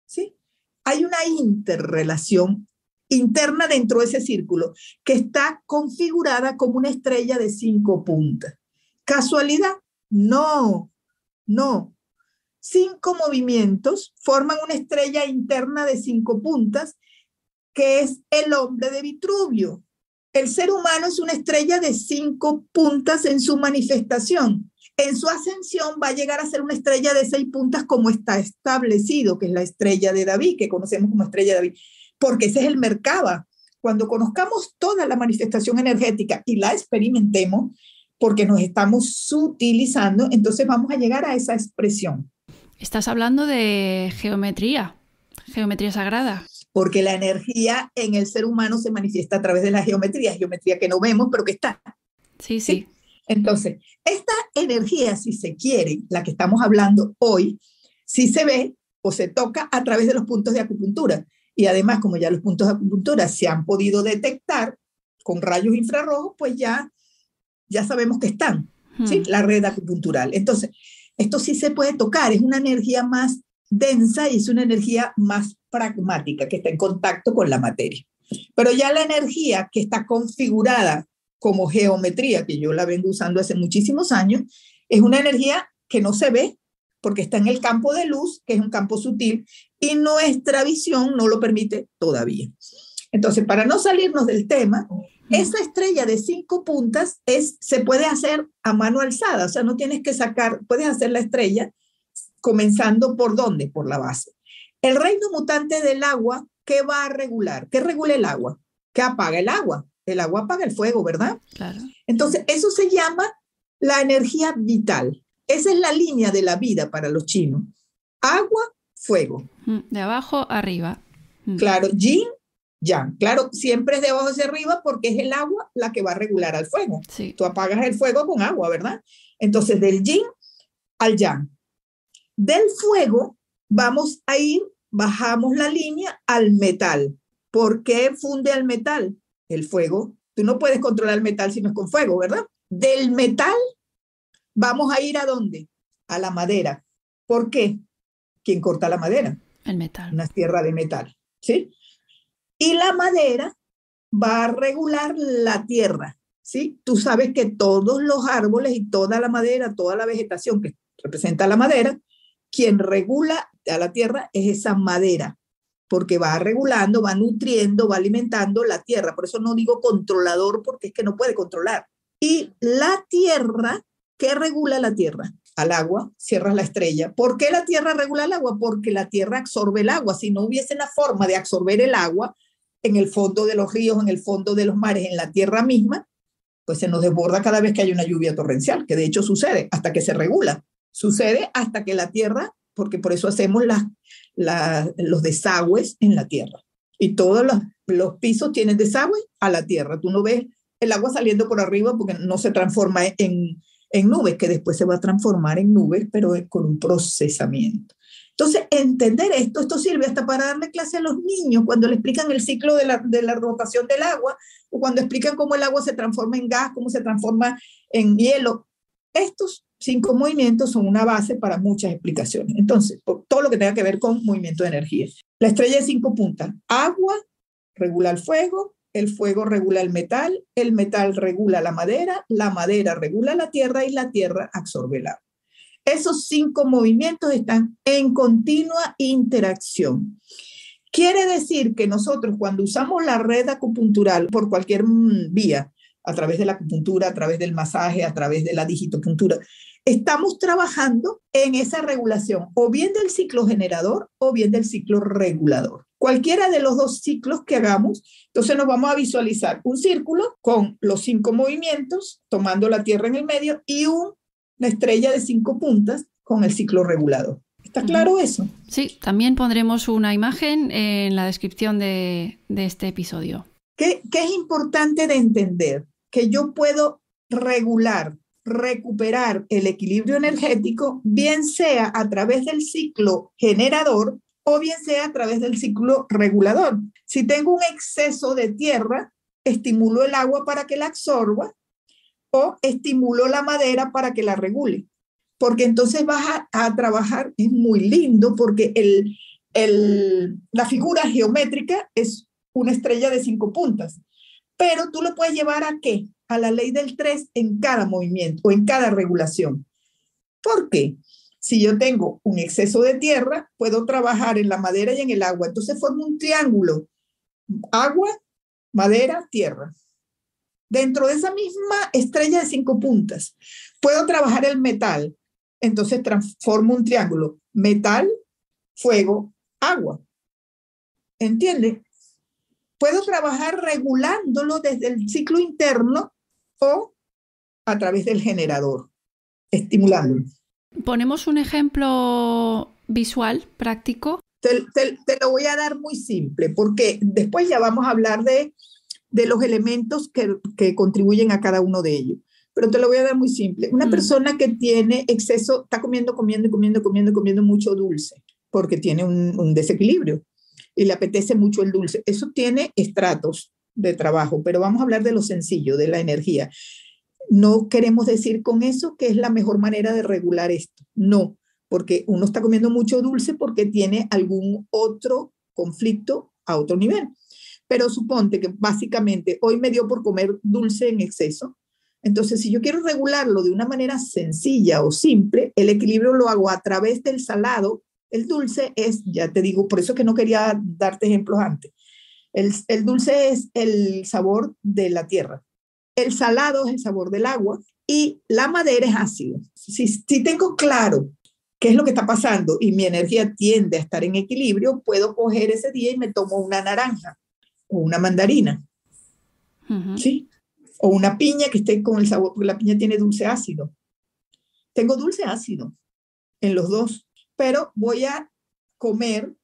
¿Sí? Hay una interrelación interna dentro de ese círculo que está configurada como una estrella de 5 puntas. ¿Casualidad? No, no. 5 movimientos forman una estrella interna de 5 puntas que es el hombre de Vitruvio. El ser humano es una estrella de 5 puntas en su manifestación. En su ascensión va a llegar a ser una estrella de 6 puntas como está establecido, que es la estrella de David, que conocemos como estrella de David, porque ese es el Merkaba. Cuando conozcamos toda la manifestación energética y la experimentemos, porque nos estamos sutilizando, entonces vamos a llegar a esa expresión.
Estás hablando de geometría sagrada.
Porque la energía en el ser humano se manifiesta a través de la geometría que no vemos, pero que está.
Sí.
Entonces, esta energía, si se quiere, la que estamos hablando hoy, sí se ve o se toca a través de los puntos de acupuntura. Y además, como ya los puntos de acupuntura se han podido detectar con rayos infrarrojos, pues ya sabemos que están, ¿sí? La red acupuntural. Entonces, esto sí se puede tocar, es una energía más densa y es una energía más pragmática, que está en contacto con la materia. Pero ya la energía que está configurada como geometría, que yo la vengo usando hace muchísimos años, es una energía que no se ve porque está en el campo de luz, que es un campo sutil, y nuestra visión no lo permite todavía. Entonces, para no salirnos del tema, Esa estrella de 5 puntas se puede hacer a mano alzada, o sea, no tienes que sacar, puedes hacer la estrella comenzando ¿por dónde? Por la base. El reino mutante del agua, ¿qué va a regular? ¿Qué regula el agua? ¿Qué apaga el agua? El agua apaga el fuego, ¿verdad?
Claro.
Entonces, eso se llama la energía vital. Esa es la línea de la vida para los chinos. Agua, fuego.
De abajo arriba.
Claro, yin, yang. Claro, siempre es de abajo hacia arriba porque es el agua la que va a regular al fuego.
Sí.
Tú apagas el fuego con agua, ¿verdad? Entonces, del yin al yang. Del fuego vamos a ir, bajamos la línea al metal. ¿Por qué funde al metal? El fuego. Tú no puedes controlar el metal si no es con fuego, ¿verdad? Del metal vamos a ir ¿a dónde? A la madera. ¿Por qué? ¿Quién corta la madera?
El metal.
Una tierra de metal, ¿sí? Y la madera va a regular la tierra, ¿sí? Tú sabes que todos los árboles y toda la madera, toda la vegetación que representa la madera, quien regula a la tierra es esa madera, porque va regulando, va nutriendo, va alimentando la tierra. Por eso no digo controlador, porque es que no puede controlar. Y la tierra, ¿qué regula la tierra? Al agua, cierras la estrella. ¿Por qué la tierra regula el agua? Porque la tierra absorbe el agua. Si no hubiese una forma de absorber el agua en el fondo de los ríos, en el fondo de los mares, en la tierra misma, pues se nos desborda cada vez que hay una lluvia torrencial, que de hecho sucede hasta que se regula. Sucede hasta que la tierra, porque por eso hacemos los desagües en la tierra. Y todos los pisos tienen desagüe a la tierra. Tú no ves el agua saliendo por arriba porque no se transforma en nubes, que después se va a transformar en nubes, pero con un procesamiento. Entonces, entender esto sirve hasta para darle clase a los niños cuando le explican el ciclo de la rotación del agua, o cuando explican cómo el agua se transforma en gas, cómo se transforma en hielo. Estos 5 movimientos son una base para muchas explicaciones. Entonces, todo lo que tenga que ver con movimiento de energía. La estrella de 5 puntas. Agua regula el fuego regula el metal regula la madera regula la tierra y la tierra absorbe el agua. Esos 5 movimientos están en continua interacción. Quiere decir que nosotros cuando usamos la red acupuntural por cualquier vía, a través de la acupuntura, a través del masaje, a través de la digitopuntura, estamos trabajando en esa regulación, o bien del ciclo generador o bien del ciclo regulador. Cualquiera de los 2 ciclos que hagamos, entonces nos vamos a visualizar un círculo con los 5 movimientos, tomando la tierra en el medio, y una estrella de 5 puntas con el ciclo regulador. ¿Está claro eso?
Sí, también pondremos una imagen en la descripción de este episodio.
¿Qué es importante de entender? Que yo puedo regular, recuperar el equilibrio energético, bien sea a través del ciclo generador o bien sea a través del ciclo regulador. Si tengo un exceso de tierra, estimulo el agua para que la absorba o estimulo la madera para que la regule. Porque entonces vas a trabajar, es muy lindo porque la figura geométrica es una estrella de 5 puntas. Pero tú lo puedes llevar ¿a qué? A la ley del 3 en cada movimiento o en cada regulación. ¿Por qué? Si yo tengo un exceso de tierra, puedo trabajar en la madera y en el agua. Entonces formo un triángulo. Agua, madera, tierra. Dentro de esa misma estrella de 5 puntas, puedo trabajar el metal. Entonces transformo un triángulo. Metal, fuego, agua. ¿Entiendes? Puedo trabajar regulándolo desde el ciclo interno o a través del generador, estimulándolo.
¿Ponemos un ejemplo visual, práctico?
Te lo voy a dar muy simple, porque después ya vamos a hablar de los elementos que contribuyen a cada uno de ellos. Pero te lo voy a dar muy simple. Una persona que tiene exceso, está comiendo mucho dulce, porque tiene un desequilibrio y le apetece mucho el dulce. Eso tiene estratos de trabajo, pero vamos a hablar de lo sencillo, de la energía. No queremos decir con eso que es la mejor manera de regular esto. No, porque uno está comiendo mucho dulce porque tiene algún otro conflicto a otro nivel. Pero suponte que básicamente hoy me dio por comer dulce en exceso. Entonces, si yo quiero regularlo de una manera sencilla o simple, el equilibrio lo hago a través del salado. El dulce es, ya te digo, por eso que no quería darte ejemplos antes. El dulce es el sabor de la tierra. El salado es el sabor del agua y la madera es ácido. Si tengo claro qué es lo que está pasando y mi energía tiende a estar en equilibrio, puedo coger ese día y me tomo una naranja o una mandarina, ¿sí? O una piña que esté con el sabor, porque la piña tiene dulce ácido. Tengo dulce ácido en los dos, pero voy a comer,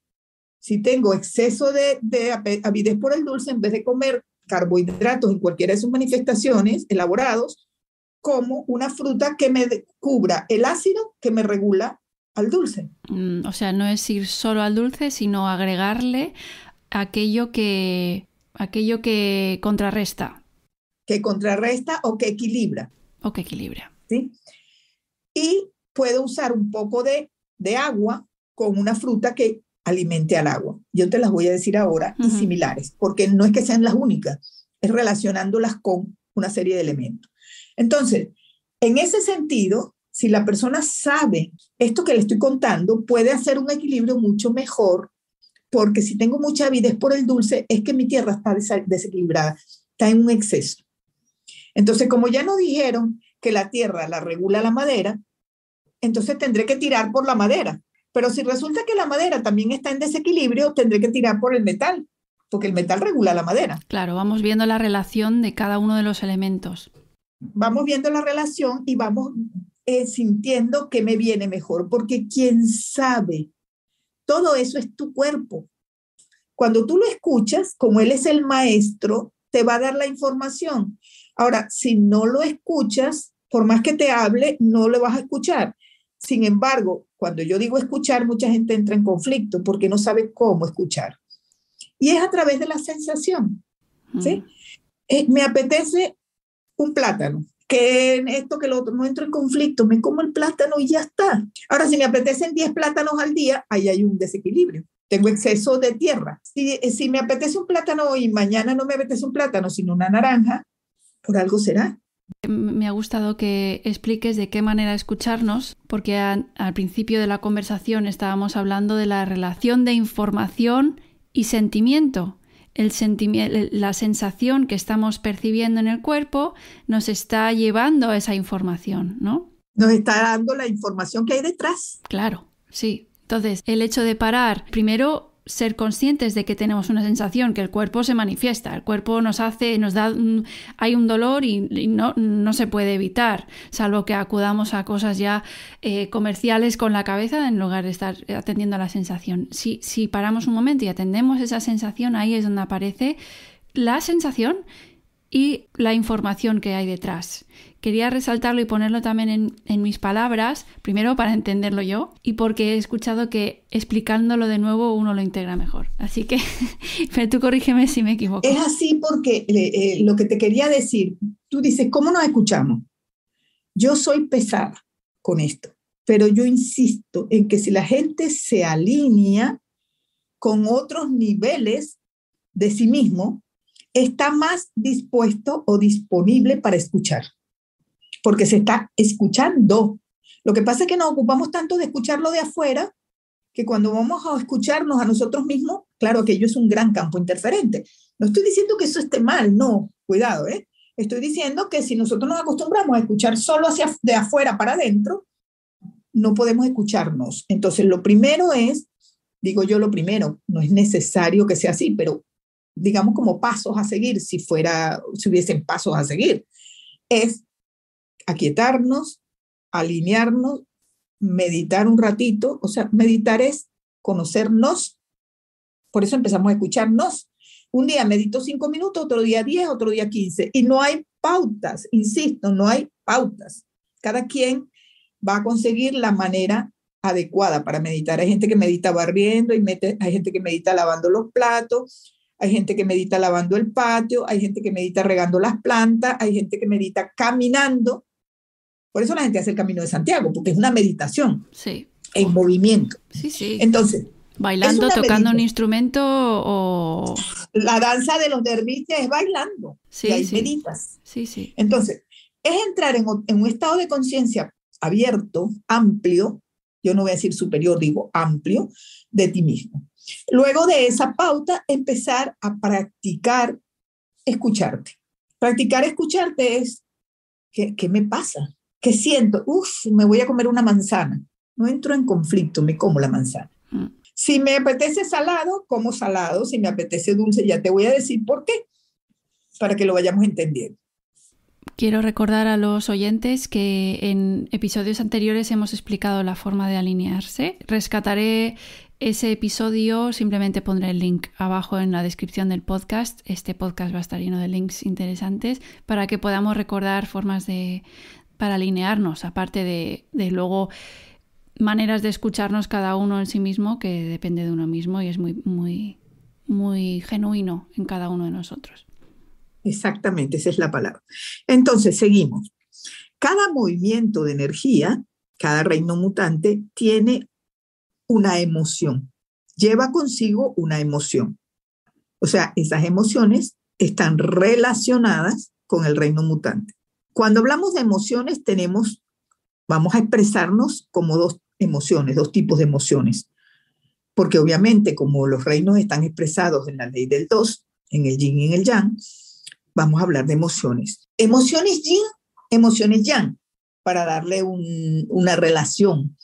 si tengo exceso de avidez por el dulce, en vez de comer carbohidratos en cualquiera de sus manifestaciones elaborados, como una fruta que me cubra el ácido que me regula al dulce.
O sea, no es ir solo al dulce, sino agregarle aquello que contrarresta.
Que contrarresta o que equilibra.
O que equilibra.
¿Sí? Y puedo usar un poco de agua con una fruta que alimente al agua. Yo te las voy a decir ahora y similares, porque no es que sean las únicas, es relacionándolas con una serie de elementos. Entonces, en ese sentido, si la persona sabe esto que le estoy contando, puede hacer un equilibrio mucho mejor, porque si tengo mucha avidez por el dulce, es que mi tierra está desequilibrada, está en un exceso. Entonces, como ya nos dijeron que la tierra la regula la madera, entonces tendré que tirar por la madera. Pero si resulta que la madera también está en desequilibrio, tendré que tirar por el metal, porque el metal regula la madera.
Claro, vamos viendo la relación de cada uno de los elementos.
Vamos viendo la relación y vamos sintiendo qué me viene mejor, porque quien sabe, todo eso es tu cuerpo. Cuando tú lo escuchas, como él es el maestro, te va a dar la información. Ahora, si no lo escuchas, por más que te hable, no lo vas a escuchar. Sin embargo, cuando yo digo escuchar, mucha gente entra en conflicto porque no sabe cómo escuchar. Y es a través de la sensación, ¿sí? Me apetece un plátano, que esto, que lo otro, no entro en conflicto, me como el plátano y ya está. Ahora, si me apetecen 10 plátanos al día, ahí hay un desequilibrio. Tengo exceso de tierra. Si me apetece un plátano y mañana no me apetece un plátano, sino una naranja, por algo será.
Me ha gustado que expliques de qué manera escucharnos, porque al principio de la conversación estábamos hablando de la relación de información y sentimiento. La sensación que estamos percibiendo en el cuerpo nos está llevando a esa información, ¿no?
Nos está dando la información que hay detrás.
Claro, sí. Entonces, el hecho de parar, primero ser conscientes de que tenemos una sensación, que el cuerpo se manifiesta, el cuerpo nos da, hay un dolor y no se puede evitar, salvo que acudamos a cosas ya comerciales con la cabeza en lugar de estar atendiendo a la sensación. Si paramos un momento y atendemos esa sensación, ahí es donde aparece la sensación y la información que hay detrás. Quería resaltarlo y ponerlo también en mis palabras, primero para entenderlo yo y porque he escuchado que explicándolo de nuevo uno lo integra mejor. Así que pero tú corrígeme si me equivoco.
Es así porque lo que te quería decir, tú dices, ¿cómo nos escuchamos? Yo soy pesada con esto, pero yo insisto en que si la gente se alinea con otros niveles de sí mismo, está más dispuesto o disponible para escuchar, porque se está escuchando. Lo que pasa es que nos ocupamos tanto de escucharlo de afuera, que cuando vamos a escucharnos a nosotros mismos, claro, aquello es un gran campo interferente. No estoy diciendo que eso esté mal, no, cuidado, Estoy diciendo que si nosotros nos acostumbramos a escuchar solo de afuera para adentro, no podemos escucharnos. Entonces, lo primero es, digo yo lo primero, no es necesario que sea así, pero digamos como pasos a seguir, si hubiesen pasos a seguir, es aquietarnos, alinearnos, meditar un ratito. O sea, meditar es conocernos, por eso empezamos a escucharnos. Un día medito 5 minutos, otro día 10, otro día 15, y no hay pautas, insisto, no hay pautas. Cada quien va a conseguir la manera adecuada para meditar. Hay gente que medita barriendo, hay gente que medita lavando los platos, hay gente que medita lavando el patio, hay gente que medita regando las plantas, hay gente que medita caminando. Por eso la gente hace el Camino de Santiago, porque es una meditación en movimiento.
Sí, sí.
Entonces,
bailando, tocando un instrumento o...
La danza de los derviches es bailando,
sí,
y ahí
sí.
meditas.
Sí, sí.
Entonces, es entrar en un estado de conciencia abierto, amplio, yo no voy a decir superior, digo amplio, de ti mismo. Luego de esa pauta, empezar a practicar escucharte. Practicar escucharte es, ¿qué me pasa? ¿Qué siento? Me voy a comer una manzana. No entro en conflicto, me como la manzana. Si me apetece salado, como salado. Si me apetece dulce, ya te voy a decir por qué, para que lo vayamos entendiendo.
Quiero recordar a los oyentes que en episodios anteriores hemos explicado la forma de alinearse. Rescataré ese episodio, simplemente pondré el link abajo en la descripción del podcast. Este podcast va a estar lleno de links interesantes para que podamos recordar formas para alinearnos, aparte de luego maneras de escucharnos cada uno en sí mismo, que depende de uno mismo y es muy, muy, muy genuino en cada uno de nosotros.
Exactamente, esa es la palabra. Entonces, seguimos. Cada movimiento de energía, cada reino mutante, tiene una emoción. Lleva consigo una emoción. O sea, esas emociones están relacionadas con el reino mutante. Cuando hablamos de emociones, vamos a expresarnos como dos emociones, dos tipos de emociones. Porque obviamente, como los reinos están expresados en la ley del 2, en el yin y en el yang, vamos a hablar de emociones. Emociones yin, emociones yang, para darle una relación.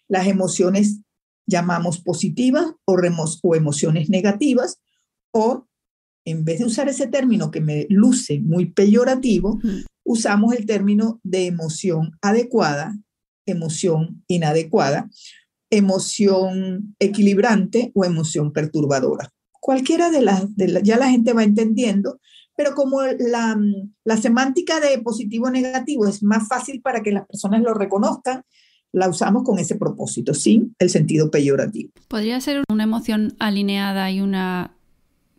Las emociones llamamos positivas o emociones negativas, o en vez de usar ese término que me luce muy peyorativo, usamos el término de emoción adecuada, emoción inadecuada, emoción equilibrante o emoción perturbadora. Cualquiera de las, ya la gente va entendiendo, pero como la semántica de positivo o negativo es más fácil para que las personas lo reconozcan, la usamos con ese propósito, sin el sentido peyorativo.
¿Podría ser una emoción alineada y una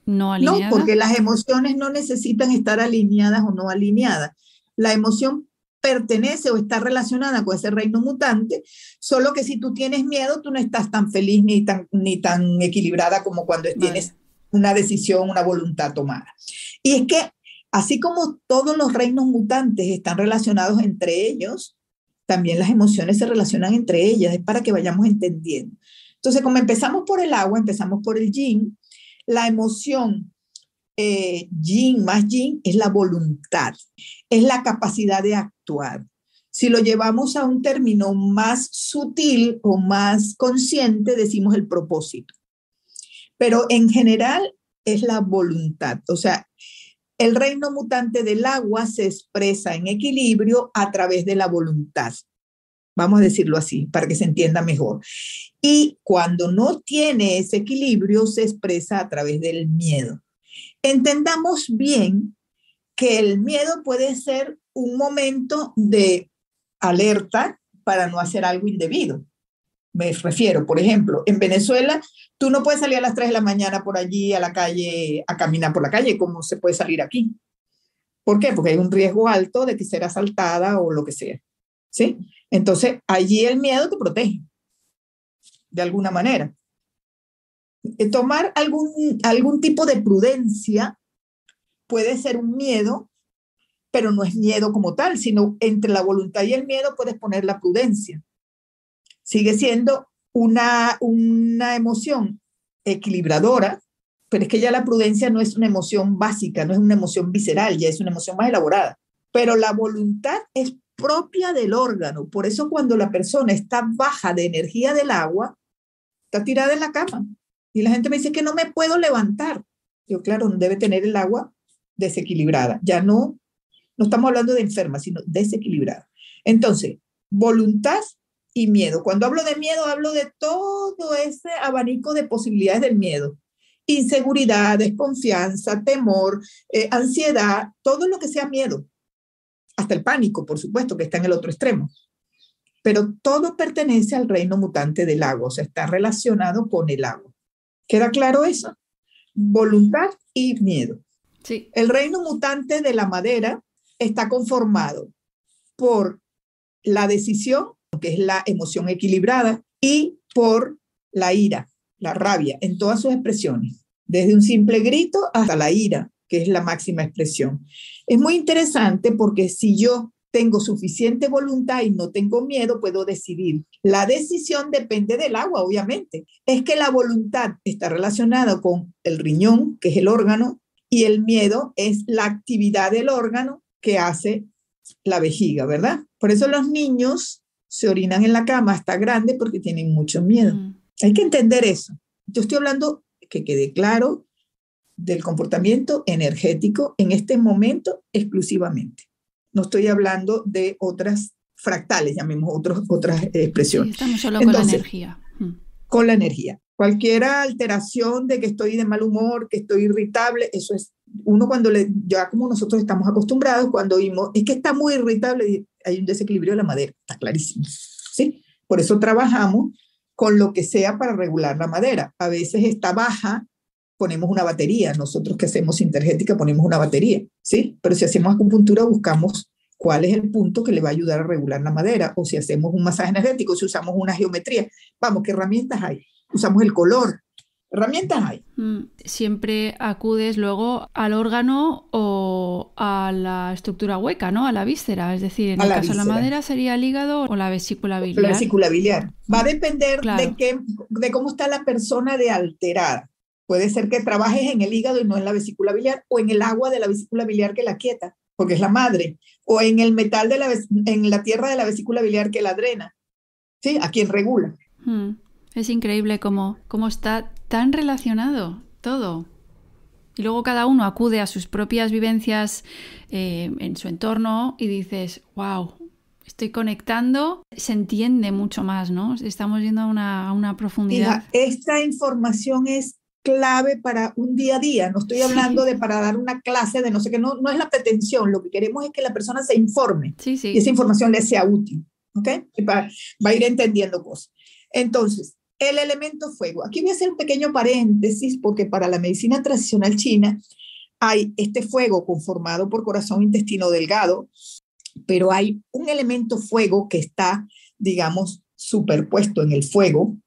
no alineada?
No, porque las emociones no necesitan estar alineadas o no alineadas. La emoción pertenece o está relacionada con ese reino mutante, solo que si tú tienes miedo, tú no estás tan feliz ni tan equilibrada como cuando tienes una decisión, una voluntad tomada. Y es que así como todos los reinos mutantes están relacionados entre ellos, también las emociones se relacionan entre ellas, es para que vayamos entendiendo. Entonces, como empezamos por el agua, empezamos por el yin, la emoción yin más yin es la voluntad, es la capacidad de actuar. Si lo llevamos a un término más sutil o más consciente, decimos el propósito. Pero en general es la voluntad. O sea, el reino mutante del agua se expresa en equilibrio a través de la voluntad. Vamos a decirlo así, para que se entienda mejor. Y cuando no tiene ese equilibrio, se expresa a través del miedo. Entendamos bien que el miedo puede ser un momento de alerta para no hacer algo indebido. Me refiero, por ejemplo, en Venezuela, tú no puedes salir a las 3 de la mañana por allí a la calle, a caminar por la calle, como se puede salir aquí. ¿Por qué? Porque hay un riesgo alto de que ser asaltada o lo que sea. ¿Sí? Entonces, allí el miedo te protege, de alguna manera. Tomar algún tipo de prudencia puede ser un miedo, pero no es miedo como tal, sino entre la voluntad y el miedo puedes poner la prudencia. Sigue siendo una emoción equilibradora, pero es que ya la prudencia no es una emoción básica, no es una emoción visceral, ya es una emoción más elaborada. Pero la voluntad es propia del órgano. Por eso cuando la persona está baja de energía del agua, está tirada en la cama. Y la gente me dice que no me puedo levantar. Yo, claro, debe tener el agua desequilibrada. Ya no estamos hablando de enferma, sino desequilibrada. Entonces, voluntad y miedo. Cuando hablo de miedo, hablo de todo ese abanico de posibilidades del miedo. Inseguridad, desconfianza, temor, ansiedad, todo lo que sea miedo. Hasta el pánico, por supuesto, que está en el otro extremo. Pero todo pertenece al reino mutante del agua, o sea, está relacionado con el agua. ¿Queda claro eso? Voluntad y miedo.
Sí.
El reino mutante de la madera está conformado por la decisión, que es la emoción equilibrada, y por la ira, la rabia, en todas sus expresiones, desde un simple grito hasta la ira, que es la máxima expresión. Es muy interesante porque si yo tengo suficiente voluntad y no tengo miedo, puedo decidir. La decisión depende del agua, obviamente. Es que la voluntad está relacionada con el riñón, que es el órgano, y el miedo es la actividad del órgano que hace la vejiga, ¿verdad? Por eso los niños se orinan en la cama hasta grandes porque tienen mucho miedo. Hay que entender eso. Yo estoy hablando, que quede claro, del comportamiento energético en este momento exclusivamente. No estoy hablando de otras fractales, llamemos otras expresiones.
Sí, estamos solo con la energía.
Con la energía. Cualquier alteración de que estoy de mal humor, que estoy irritable, eso es uno cuando ya como nosotros estamos acostumbrados, cuando oímos, es que está muy irritable, hay un desequilibrio de la madera, está clarísimo, ¿sí? Por eso trabajamos con lo que sea para regular la madera. A veces está baja, ponemos una batería. Nosotros que hacemos sintergética ponemos una batería, ¿sí? Pero si hacemos acupuntura buscamos cuál es el punto que le va a ayudar a regular la madera, o si hacemos un masaje energético, si usamos una geometría. Vamos, ¿qué herramientas hay? Usamos el color. Herramientas hay.
Siempre acudes luego al órgano o a la estructura hueca, ¿no? A la víscera. Es decir, en el caso de la madera sería el hígado o la vesícula biliar.
La vesícula biliar. Va a depender de cómo está la persona de alterada. Puede ser que trabajes en el hígado y no en la vesícula biliar, o en el agua de la vesícula biliar que la quieta, porque es la madre, o en el metal en la tierra de la vesícula biliar que la drena, ¿sí? A quien regula.
Es increíble cómo está tan relacionado todo. Y luego cada uno acude a sus propias vivencias en su entorno y dices, wow, estoy conectando, se entiende mucho más, ¿no? Estamos yendo a una profundidad.
Hija, esta información es clave para un día a día. No estoy hablando de para dar una clase de no sé qué, no es la pretensión. Lo que queremos es que la persona se informe y esa información le sea útil, ¿ok? Va a ir entendiendo cosas. Entonces, el elemento fuego. Aquí voy a hacer un pequeño paréntesis porque para la medicina tradicional china hay este fuego conformado por corazón, intestino delgado, pero hay un elemento fuego que está, digamos, superpuesto en el fuego,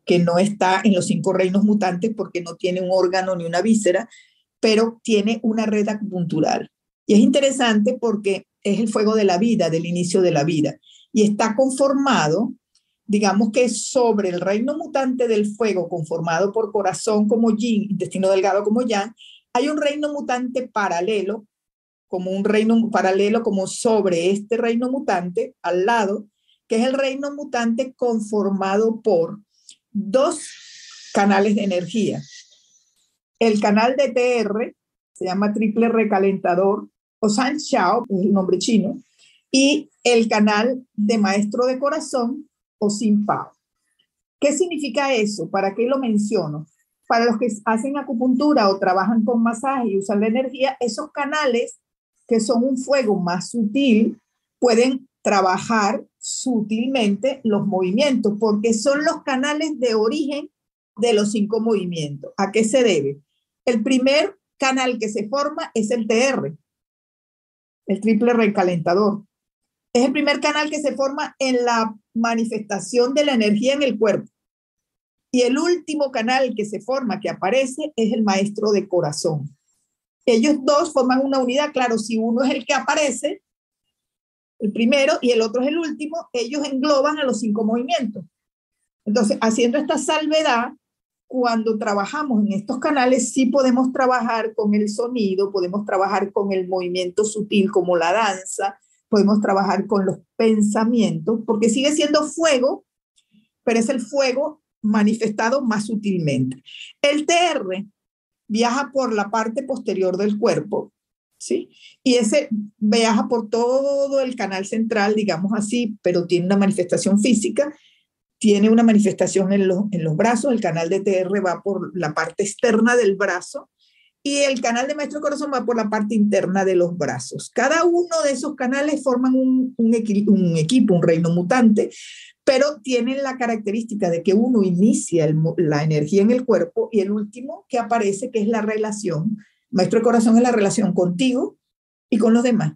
que no está en los 5 reinos mutantes porque no tiene un órgano ni una víscera, pero tiene una red acupuntural. Y es interesante porque es el fuego de la vida, del inicio de la vida, y está conformado, digamos que sobre el reino mutante del fuego, conformado por corazón como yin, intestino delgado como yang, hay un reino mutante paralelo, como sobre este reino mutante, al lado, que es el reino mutante conformado por 2 canales de energía. El canal de TR se llama triple recalentador, o San Xiao, es el nombre chino, y el canal de maestro de corazón, o Sin Pao. ¿Qué significa eso? ¿Para qué lo menciono? Para los que hacen acupuntura o trabajan con masaje y usan la energía, esos canales que son un fuego más sutil pueden trabajar sutilmente los movimientos, porque son los canales de origen de los 5 movimientos. ¿A qué se debe? El primer canal que se forma es el TR, el triple recalentador. Es el primer canal que se forma en la manifestación de la energía en el cuerpo. Y el último canal que se forma, que aparece, es el maestro de corazón. Ellos 2 forman una unidad. Claro, si uno es el que aparece, el primero, y el otro es el último, ellos engloban a los 5 movimientos. Entonces, haciendo esta salvedad, cuando trabajamos en estos canales, sí podemos trabajar con el sonido, podemos trabajar con el movimiento sutil como la danza, podemos trabajar con los pensamientos, porque sigue siendo fuego, pero es el fuego manifestado más sutilmente. El TR viaja por la parte posterior del cuerpo, ¿sí? Y ese viaja por todo el canal central, digamos así, pero tiene una manifestación física, tiene una manifestación en los brazos. El canal de TR va por la parte externa del brazo y el canal de maestro corazón va por la parte interna de los brazos. Cada uno de esos canales forman un equipo, un reino mutante, pero tienen la característica de que uno inicia la energía en el cuerpo y el último que aparece, que es la relación. Maestro de corazón es la relación contigo y con los demás.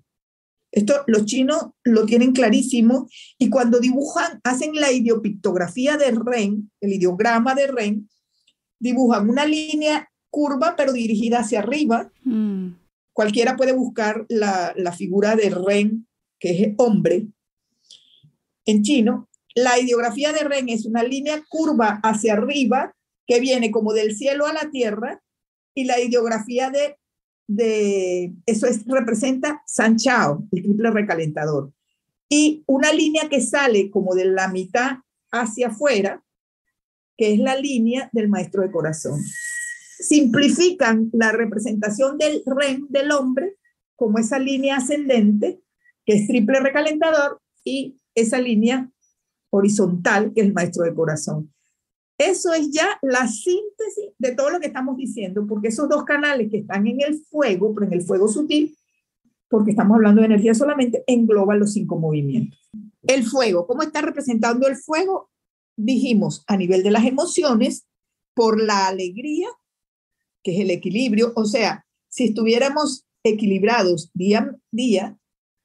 Esto los chinos lo tienen clarísimo y cuando dibujan, hacen la ideopictografía de Ren, el ideograma de Ren, dibujan una línea curva pero dirigida hacia arriba. Cualquiera puede buscar la figura de Ren que es hombre, en chino, la ideografía de Ren es una línea curva hacia arriba que viene como del cielo a la tierra, y la ideografía representa San Chao, el triple recalentador. Y una línea que sale como de la mitad hacia afuera, que es la línea del maestro de corazón. Simplifican la representación del Ren, del hombre, como esa línea ascendente, que es triple recalentador, y esa línea horizontal, que es el maestro de corazón. Eso es ya la síntesis de todo lo que estamos diciendo, porque esos dos canales que están en el fuego, pero en el fuego sutil, porque estamos hablando de energía solamente, engloban los 5 movimientos. El fuego, ¿cómo está representando el fuego? Dijimos, a nivel de las emociones, por la alegría, que es el equilibrio. O sea, si estuviéramos equilibrados día a día,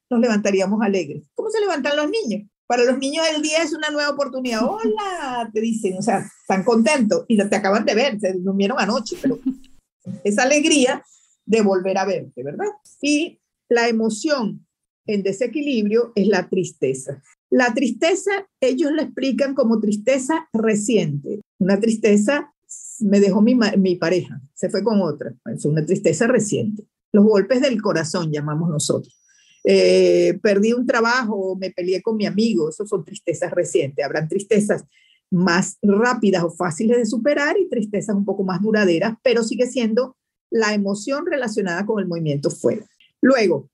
nos levantaríamos alegres. ¿Cómo se levantan los niños? Para los niños el día es una nueva oportunidad. Hola, te dicen, o sea, están contentos y te acaban de ver, se durmieron anoche, pero esa alegría de volver a verte, ¿verdad? Y la emoción en desequilibrio es la tristeza. La tristeza, ellos la explican como tristeza reciente. Una tristeza, me dejó mi pareja, se fue con otra. Es una tristeza reciente. Los golpes del corazón, llamamos nosotros. Perdí un trabajo, me peleé con mi amigo, eso son tristezas recientes. Habrán tristezas más rápidas o fáciles de superar y tristezas un poco más duraderas, pero sigue siendo la emoción relacionada con el movimiento fuego. Luego,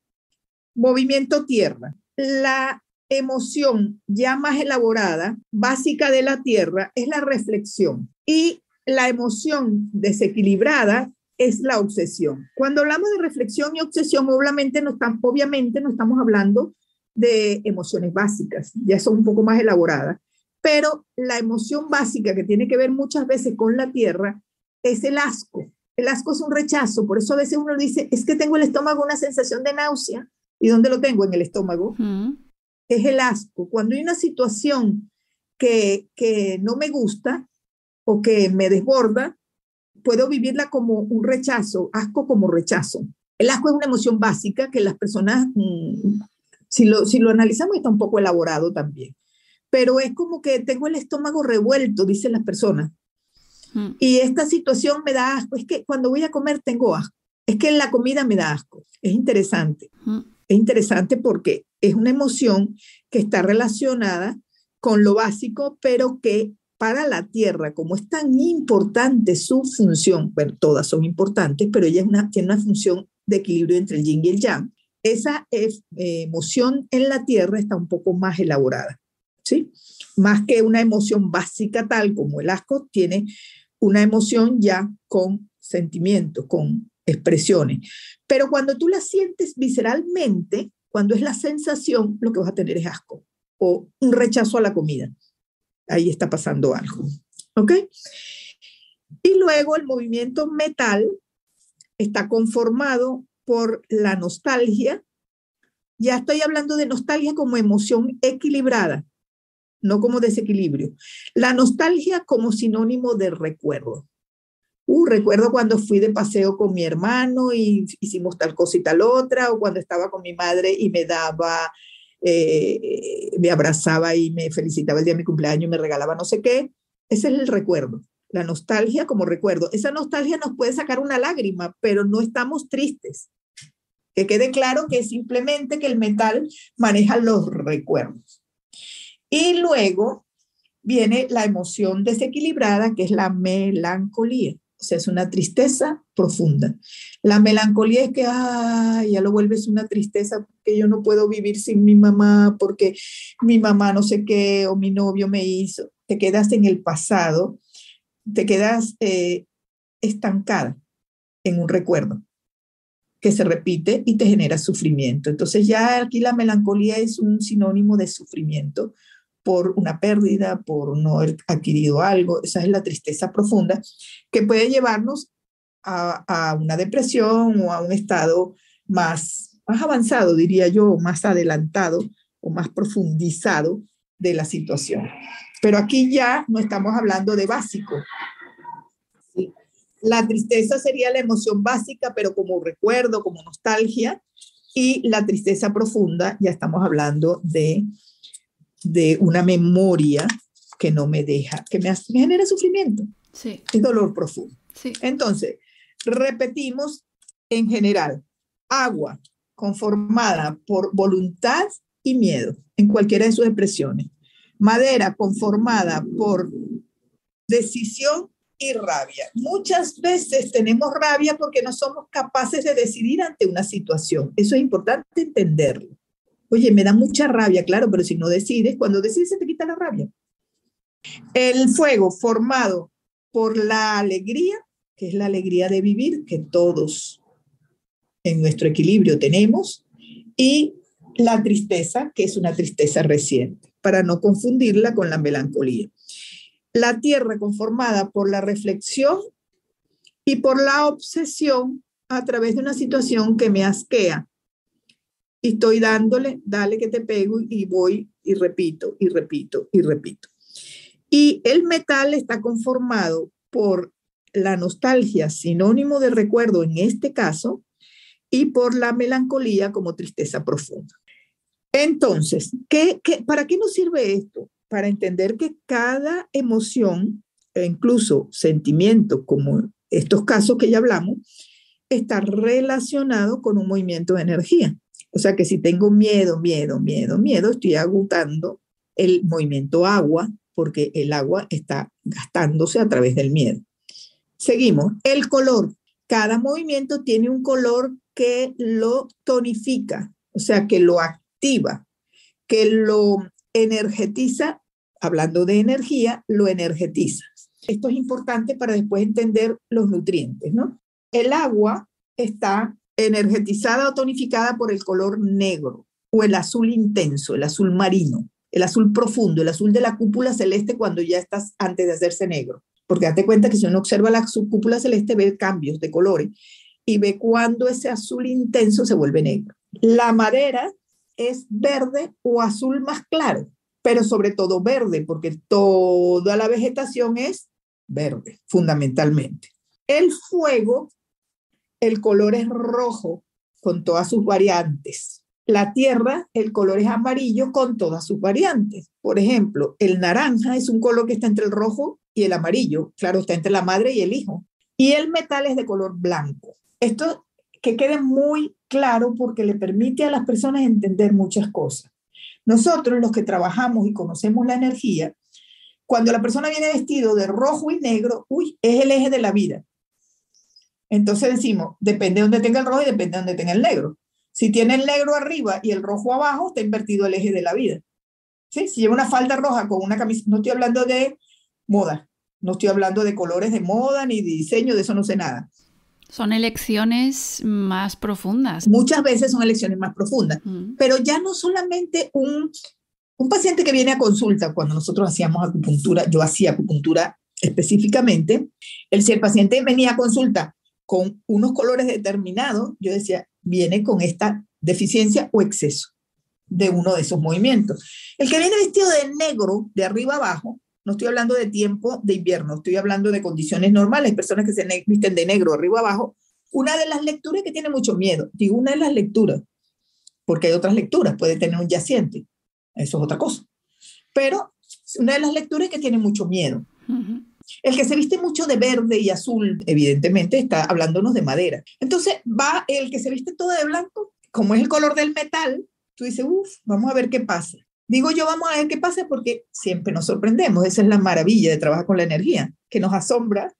movimiento tierra. La emoción ya más elaborada, básica de la tierra, es la reflexión, y la emoción desequilibrada es la obsesión. Cuando hablamos de reflexión y obsesión, obviamente no estamos hablando de emociones básicas, ya son un poco más elaboradas, pero la emoción básica que tiene que ver muchas veces con la tierra es el asco. El asco es un rechazo, por eso a veces uno dice, es que tengo el estómago una sensación de náusea. ¿Y dónde lo tengo? En el estómago. Es el asco. Cuando hay una situación que no me gusta o que me desborda, puedo vivirla como un rechazo, asco como rechazo. El asco es una emoción básica que las personas, si lo analizamos, está un poco elaborado también. Pero es como que tengo el estómago revuelto, dicen las personas. Y esta situación me da asco. Es que cuando voy a comer tengo asco. Es que en la comida me da asco. Es interesante. Es interesante porque es una emoción que está relacionada con lo básico, pero que para la tierra, como es tan importante su función, bueno, todas son importantes, pero ella tiene una función de equilibrio entre el yin y el yang, esa emoción en la tierra está un poco más elaborada, ¿sí? Más que una emoción básica tal como el asco, tiene una emoción ya con sentimientos, con expresiones. Pero cuando tú la sientes visceralmente, cuando es la sensación, lo que vas a tener es asco o un rechazo a la comida. Ahí está pasando algo, ¿ok? Y luego el movimiento metal está conformado por la nostalgia. Ya estoy hablando de nostalgia como emoción equilibrada, no como desequilibrio. La nostalgia como sinónimo de recuerdo. Recuerdo cuando fui de paseo con mi hermano y hicimos tal cosa y tal otra, o cuando estaba con mi madre y me abrazaba y me felicitaba el día de mi cumpleaños y me regalaba no sé qué. Ese es el recuerdo, la nostalgia como recuerdo. Esa nostalgia nos puede sacar una lágrima, pero no estamos tristes. Que quede claro que es simplemente que el metal maneja los recuerdos. Y luego viene la emoción desequilibrada, que es la melancolía. O sea, es una tristeza profunda. La melancolía es que, ya lo vuelves una tristeza porque yo no puedo vivir sin mi mamá, porque mi mamá no sé qué, o mi novio me hizo. Te quedas en el pasado, te quedas estancada en un recuerdo que se repite y te genera sufrimiento. Entonces ya aquí la melancolía es un sinónimo de sufrimiento por una pérdida, por no haber adquirido algo. Esa es la tristeza profunda que puede llevarnos a una depresión o a un estado más avanzado, diría yo, más adelantado o más profundizado de la situación. Pero aquí ya no estamos hablando de básico. ¿Sí? La tristeza sería la emoción básica, pero como recuerdo, como nostalgia. Y la tristeza profunda, ya estamos hablando de una memoria que no me deja, que me genera sufrimiento.
Sí.
Es dolor profundo.
Sí.
Entonces, repetimos en general, agua conformada por voluntad y miedo, en cualquiera de sus expresiones. Madera conformada por decisión y rabia. Muchas veces tenemos rabia porque no somos capaces de decidir ante una situación. Eso es importante entenderlo. Oye, me da mucha rabia, claro, pero si no decides, cuando decides se te quita la rabia. El fuego formado por la alegría, que es la alegría de vivir, que todos en nuestro equilibrio tenemos, y la tristeza, que es una tristeza reciente, para no confundirla con la melancolía. La tierra conformada por la reflexión y por la obsesión a través de una situación que me asquea. Y estoy dándole, dale que te pego, y voy y repito, y repito, y repito. Y el metal está conformado por la nostalgia, sinónimo de recuerdo en este caso, y por la melancolía como tristeza profunda. Entonces, ¿para qué nos sirve esto? Para entender que cada emoción, e incluso sentimiento, como estos casos que ya hablamos, está relacionado con un movimiento de energía. O sea que si tengo miedo, estoy agotando el movimiento agua, porque el agua está gastándose a través del miedo. Seguimos. El color. Cada movimiento tiene un color que lo tonifica, o sea, que lo activa, que lo energetiza. Hablando de energía, lo energetiza. Esto es importante para después entender los nutrientes, ¿no? El agua está energetizada o tonificada por el color negro o el azul intenso, el azul marino, el azul profundo, el azul de la cúpula celeste cuando ya estás antes de hacerse negro. Porque date cuenta que si uno observa la cúpula celeste ve cambios de colores y ve cuando ese azul intenso se vuelve negro. La madera es verde o azul más claro, pero sobre todo verde, porque toda la vegetación es verde, fundamentalmente. El fuego, el color es rojo con todas sus variantes. La tierra, el color es amarillo con todas sus variantes. Por ejemplo, el naranja es un color que está entre el rojo y el amarillo. Claro, está entre la madre y el hijo. Y el metal es de color blanco. Esto que quede muy claro porque le permite a las personas entender muchas cosas. Nosotros, los que trabajamos y conocemos la energía, cuando la persona viene vestido de rojo y negro, es el eje de la vida. Entonces decimos, depende de donde tenga el rojo y depende de donde tenga el negro. Si tiene el negro arriba y el rojo abajo, está invertido el eje de la vida. ¿Sí? Si lleva una falda roja con una camisa, no estoy hablando de moda, no estoy hablando de colores de moda ni de diseño, de eso no sé nada.
Son elecciones más profundas.
Muchas veces son elecciones más profundas, pero ya no solamente un paciente que viene a consulta, cuando nosotros hacíamos acupuntura, yo hacía acupuntura específicamente, si el paciente venía a consulta con unos colores determinados, yo decía, viene con esta deficiencia o exceso de uno de esos movimientos. El que viene vestido de negro, de arriba abajo, no estoy hablando de tiempo de invierno, estoy hablando de condiciones normales, personas que se visten de negro arriba abajo. Una de las lecturas que tiene mucho miedo, digo una de las lecturas, porque hay otras lecturas, puede tener un yaciente, eso es otra cosa. Pero una de las lecturas es que tiene mucho miedo. Uh-huh. El que se viste mucho de verde y azul, evidentemente está hablándonos de madera. Entonces va el que se viste todo de blanco, como es el color del metal, tú dices, vamos a ver qué pasa. Digo yo, vamos a ver qué pasa porque siempre nos sorprendemos. Esa es la maravilla de trabajar con la energía, que nos asombra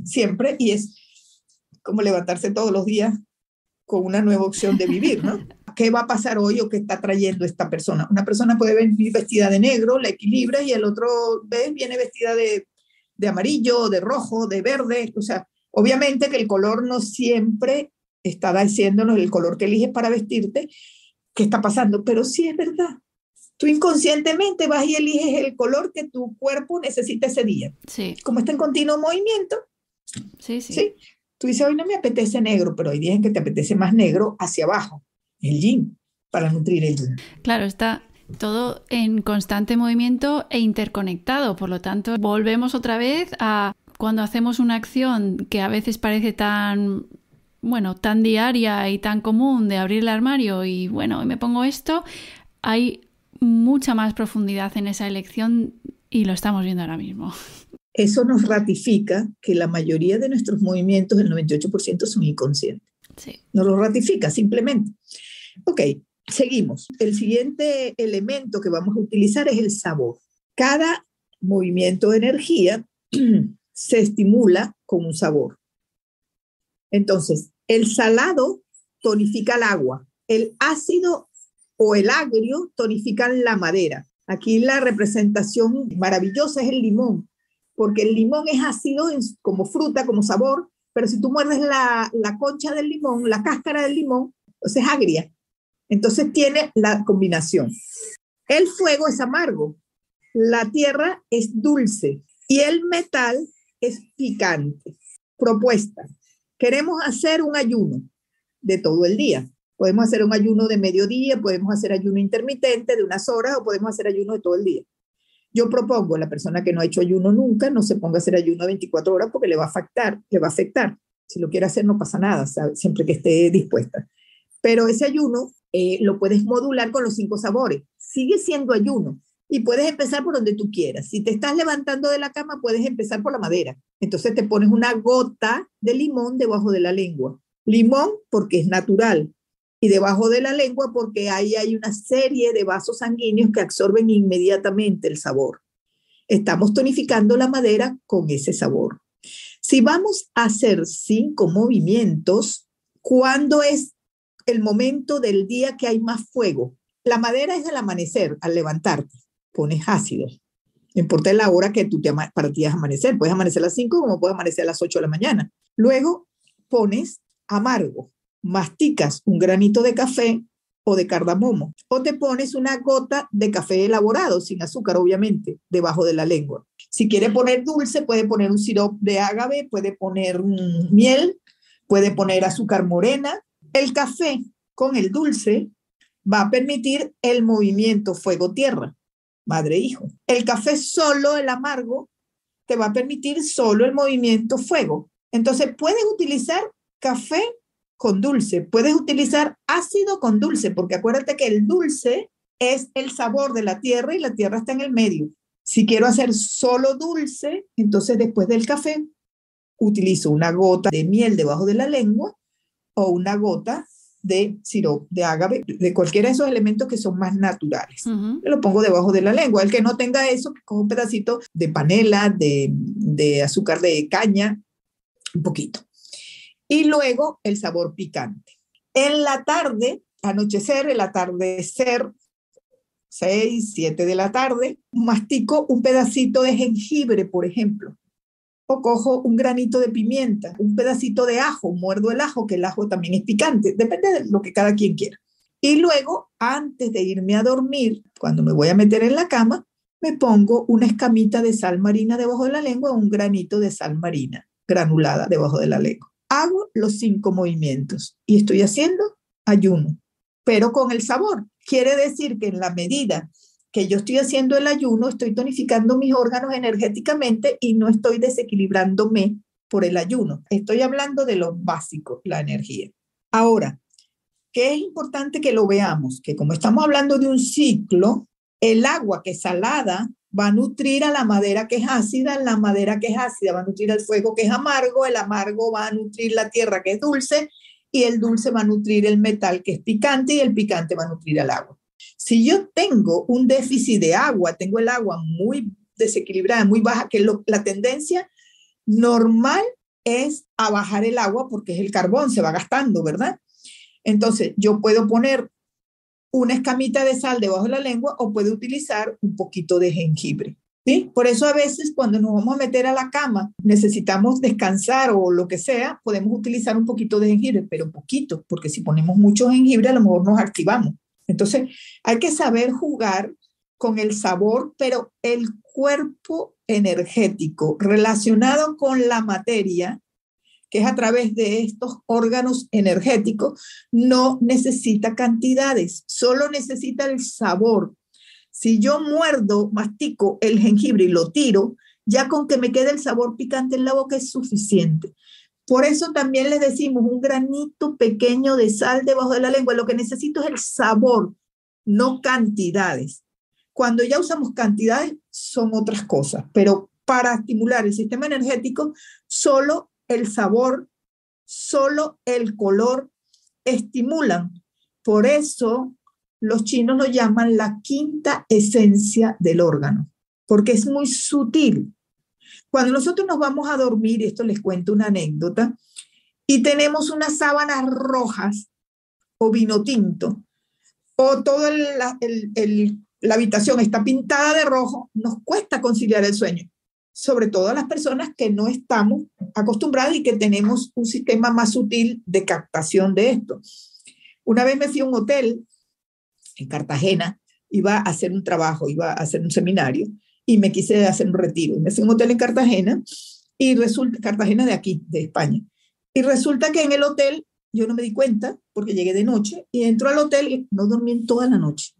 siempre y es como levantarse todos los días con una nueva opción de vivir, ¿no? ¿Qué va a pasar hoy o qué está trayendo esta persona? Una persona puede venir vestida de negro, la equilibra, y el otro viene vestida de amarillo, de rojo, de verde. O sea, obviamente que el color no siempre está diciéndonos el color que eliges para vestirte, qué está pasando, pero sí es verdad. Tú inconscientemente vas y eliges el color que tu cuerpo necesita ese día.
Sí.
Como está en continuo movimiento. Sí. Tú dices, hoy no me apetece negro, pero hay días en que te apetece más negro hacia abajo, el yin, para nutrir el yin.
Claro, está todo en constante movimiento e interconectado. Por lo tanto, volvemos otra vez a cuando hacemos una acción que a veces parece tan bueno, tan diaria y tan común de abrir el armario y bueno, me pongo esto, hay mucha más profundidad en esa elección y lo estamos viendo ahora mismo.
Eso nos ratifica que la mayoría de nuestros movimientos, el 98%, son inconscientes.
Sí.
Nos lo ratifica simplemente. Ok, seguimos. El siguiente elemento que vamos a utilizar es el sabor. Cada movimiento de energía se estimula con un sabor. Entonces, el salado tonifica el agua, el ácido o el agrio tonifican la madera. Aquí la representación maravillosa es el limón, porque el limón es ácido como fruta, como sabor, pero si tú muerdes la concha del limón, la cáscara del limón, entonces es agria. Entonces tiene la combinación. El fuego es amargo, la tierra es dulce y el metal es picante. Propuesta. Queremos hacer un ayuno de todo el día. Podemos hacer un ayuno de mediodía, podemos hacer ayuno intermitente de unas horas o podemos hacer ayuno de todo el día. Yo propongo a la persona que no ha hecho ayuno nunca, no se ponga a hacer ayuno de 24 horas porque le va a afectar. Si lo quiere hacer no pasa nada, ¿sabe? Siempre que esté dispuesta. Pero ese ayuno lo puedes modular con los 5 sabores. Sigue siendo ayuno y puedes empezar por donde tú quieras. Si te estás levantando de la cama, puedes empezar por la madera. Entonces te pones una gota de limón debajo de la lengua. Limón porque es natural y debajo de la lengua porque ahí hay una serie de vasos sanguíneos que absorben inmediatamente el sabor. Estamos tonificando la madera con ese sabor. Si vamos a hacer 5 movimientos, ¿cuándo es el momento del día que hay más fuego? La madera es al amanecer, al levantarte. Pones ácido. No importa la hora que para ti es amanecer. Puedes amanecer a las 5 como puedes amanecer a las 8 de la mañana. Luego pones amargo. Masticas un granito de café o de cardamomo. O te pones una gota de café elaborado, sin azúcar, obviamente, debajo de la lengua. Si quieres poner dulce, puede poner un sirope de ágave, puede poner miel, puede poner azúcar morena. El café con el dulce va a permitir el movimiento fuego-tierra, madre-hijo. El café solo, el amargo, te va a permitir solo el movimiento fuego. Entonces, puedes utilizar café con dulce, puedes utilizar ácido con dulce, porque acuérdate que el dulce es el sabor de la tierra y la tierra está en el medio. Si quiero hacer solo dulce, entonces después del café, utilizo una gota de miel debajo de la lengua o una gota de sirope de ágave, de cualquiera de esos elementos que son más naturales. Me lo pongo debajo de la lengua. El que no tenga eso, coge un pedacito de panela, de azúcar de caña, un poquito. Y luego el sabor picante. En la tarde, anochecer, el atardecer, 6, 7 de la tarde, mastico un pedacito de jengibre, por ejemplo. O cojo un granito de pimienta, un pedacito de ajo, muerdo el ajo, que el ajo también es picante, depende de lo que cada quien quiera. Y luego, antes de irme a dormir, cuando me voy a meter en la cama, me pongo una escamita de sal marina debajo de la lengua o un granito de sal marina granulada debajo de la lengua. Hago los 5 movimientos y estoy haciendo ayuno, pero con el sabor. Quiere decir que en la medida que yo estoy haciendo el ayuno, estoy tonificando mis órganos energéticamente y no estoy desequilibrándome por el ayuno. Estoy hablando de lo básico, la energía. Ahora, ¿qué es importante que lo veamos? Que como estamos hablando de un ciclo, el agua que es salada va a nutrir a la madera que es ácida, la madera que es ácida va a nutrir al fuego que es amargo, el amargo va a nutrir la tierra que es dulce y el dulce va a nutrir el metal que es picante y el picante va a nutrir al agua. Si yo tengo un déficit de agua, tengo el agua muy desequilibrada, muy baja, que la tendencia normal es a bajar el agua porque es el carbón, se va gastando, ¿verdad? Entonces, yo puedo poner una escamita de sal debajo de la lengua o puedo utilizar un poquito de jengibre, ¿sí? Por eso a veces cuando nos vamos a meter a la cama, necesitamos descansar o lo que sea, podemos utilizar un poquito de jengibre, pero poquito, porque si ponemos mucho jengibre a lo mejor nos activamos. Entonces, hay que saber jugar con el sabor, pero el cuerpo energético relacionado con la materia, que es a través de estos órganos energéticos, no necesita cantidades, solo necesita el sabor. Si yo muerdo, mastico el jengibre y lo tiro, ya con que me quede el sabor picante en la boca es suficiente. Por eso también les decimos un granito pequeño de sal debajo de la lengua. Lo que necesito es el sabor, no cantidades. Cuando ya usamos cantidades son otras cosas, pero para estimular el sistema energético, solo el sabor, solo el color estimulan. Por eso los chinos lo llaman la quinta esencia del órgano, porque es muy sutil. Cuando nosotros nos vamos a dormir, y esto les cuento una anécdota, y tenemos unas sábanas rojas o vino tinto, o toda la habitación está pintada de rojo, nos cuesta conciliar el sueño, sobre todo a las personas que no estamos acostumbradas y que tenemos un sistema más sutil de captación de esto. Una vez me fui a un hotel en Cartagena, iba a hacer un trabajo, iba a hacer un seminario, y me quise hacer un retiro. Me fui a un hotel en Cartagena, y resulta, Cartagena de aquí, de España, y resulta que en el hotel yo no me di cuenta, porque llegué de noche, y entro al hotel y no dormí en toda la noche.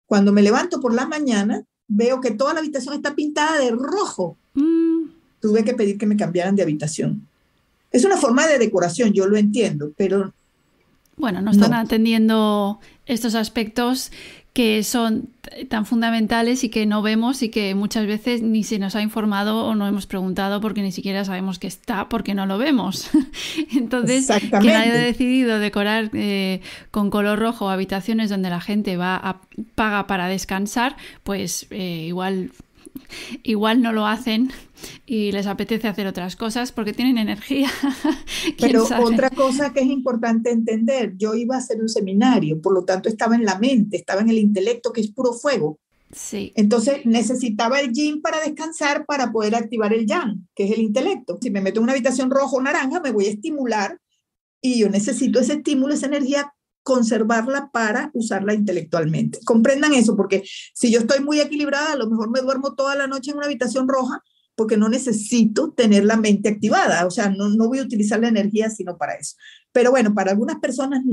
Cuando me levanto por la mañana, veo que toda la habitación está pintada de rojo. Tuve que pedir que me cambiaran de habitación. Es una forma de decoración, yo lo entiendo, pero...
Bueno, no están atendiendo estos aspectos que son tan fundamentales y que no vemos y que muchas veces ni se nos ha informado o no hemos preguntado porque ni siquiera sabemos que está porque no lo vemos. Entonces, quien haya decidido decorar con color rojo habitaciones donde la gente paga para descansar, pues igual no lo hacen y les apetece hacer otras cosas porque tienen energía.
Pero otra cosa que es importante entender, yo iba a hacer un seminario, por lo tanto estaba en la mente, estaba en el intelecto, que es puro fuego.
Sí.
Entonces necesitaba el yin para descansar, para poder activar el yang, que es el intelecto. Si me meto en una habitación roja o naranja, me voy a estimular y yo necesito ese estímulo, esa energía, conservarla para usarla intelectualmente. Comprendan eso, porque si yo estoy muy equilibrada, a lo mejor me duermo toda la noche en una habitación roja porque no necesito tener la mente activada, o sea, no voy a utilizar la energía sino para eso. Pero bueno, para algunas personas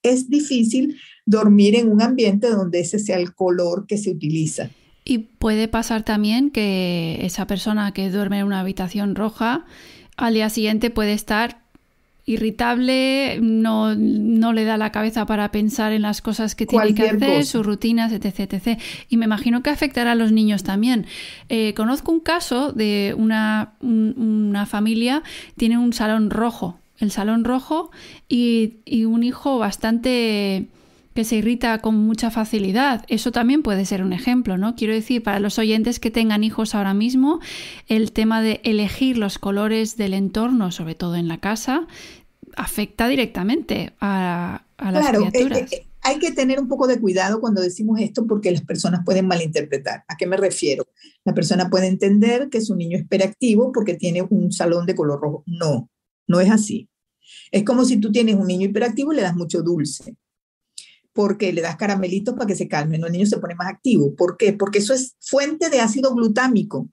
es difícil dormir en un ambiente donde ese sea el color que se utiliza.
Y puede pasar también que esa persona que duerme en una habitación roja, al día siguiente puede estar irritable, no le da la cabeza para pensar en las cosas que tiene que hacer, sus rutinas, etc, etc. Y me imagino que afectará a los niños también. Conozco un caso de una familia, tiene un salón rojo, y un hijo bastante que se irrita con mucha facilidad. Eso también puede ser un ejemplo, ¿no? Quiero decir, para los oyentes que tengan hijos ahora mismo, el tema de elegir los colores del entorno, sobre todo en la casa, afecta directamente a las criaturas.
Hay que tener un poco de cuidado cuando decimos esto porque las personas pueden malinterpretar. ¿A qué me refiero? La persona puede entender que su niño es hiperactivo porque tiene un salón de color rojo. No es así. Es como si tú tienes un niño hiperactivo y le das mucho dulce, porque le das caramelitos para que se calme, ¿no? El niño se pone más activo. ¿Por qué? Porque eso es fuente de ácido glutámico.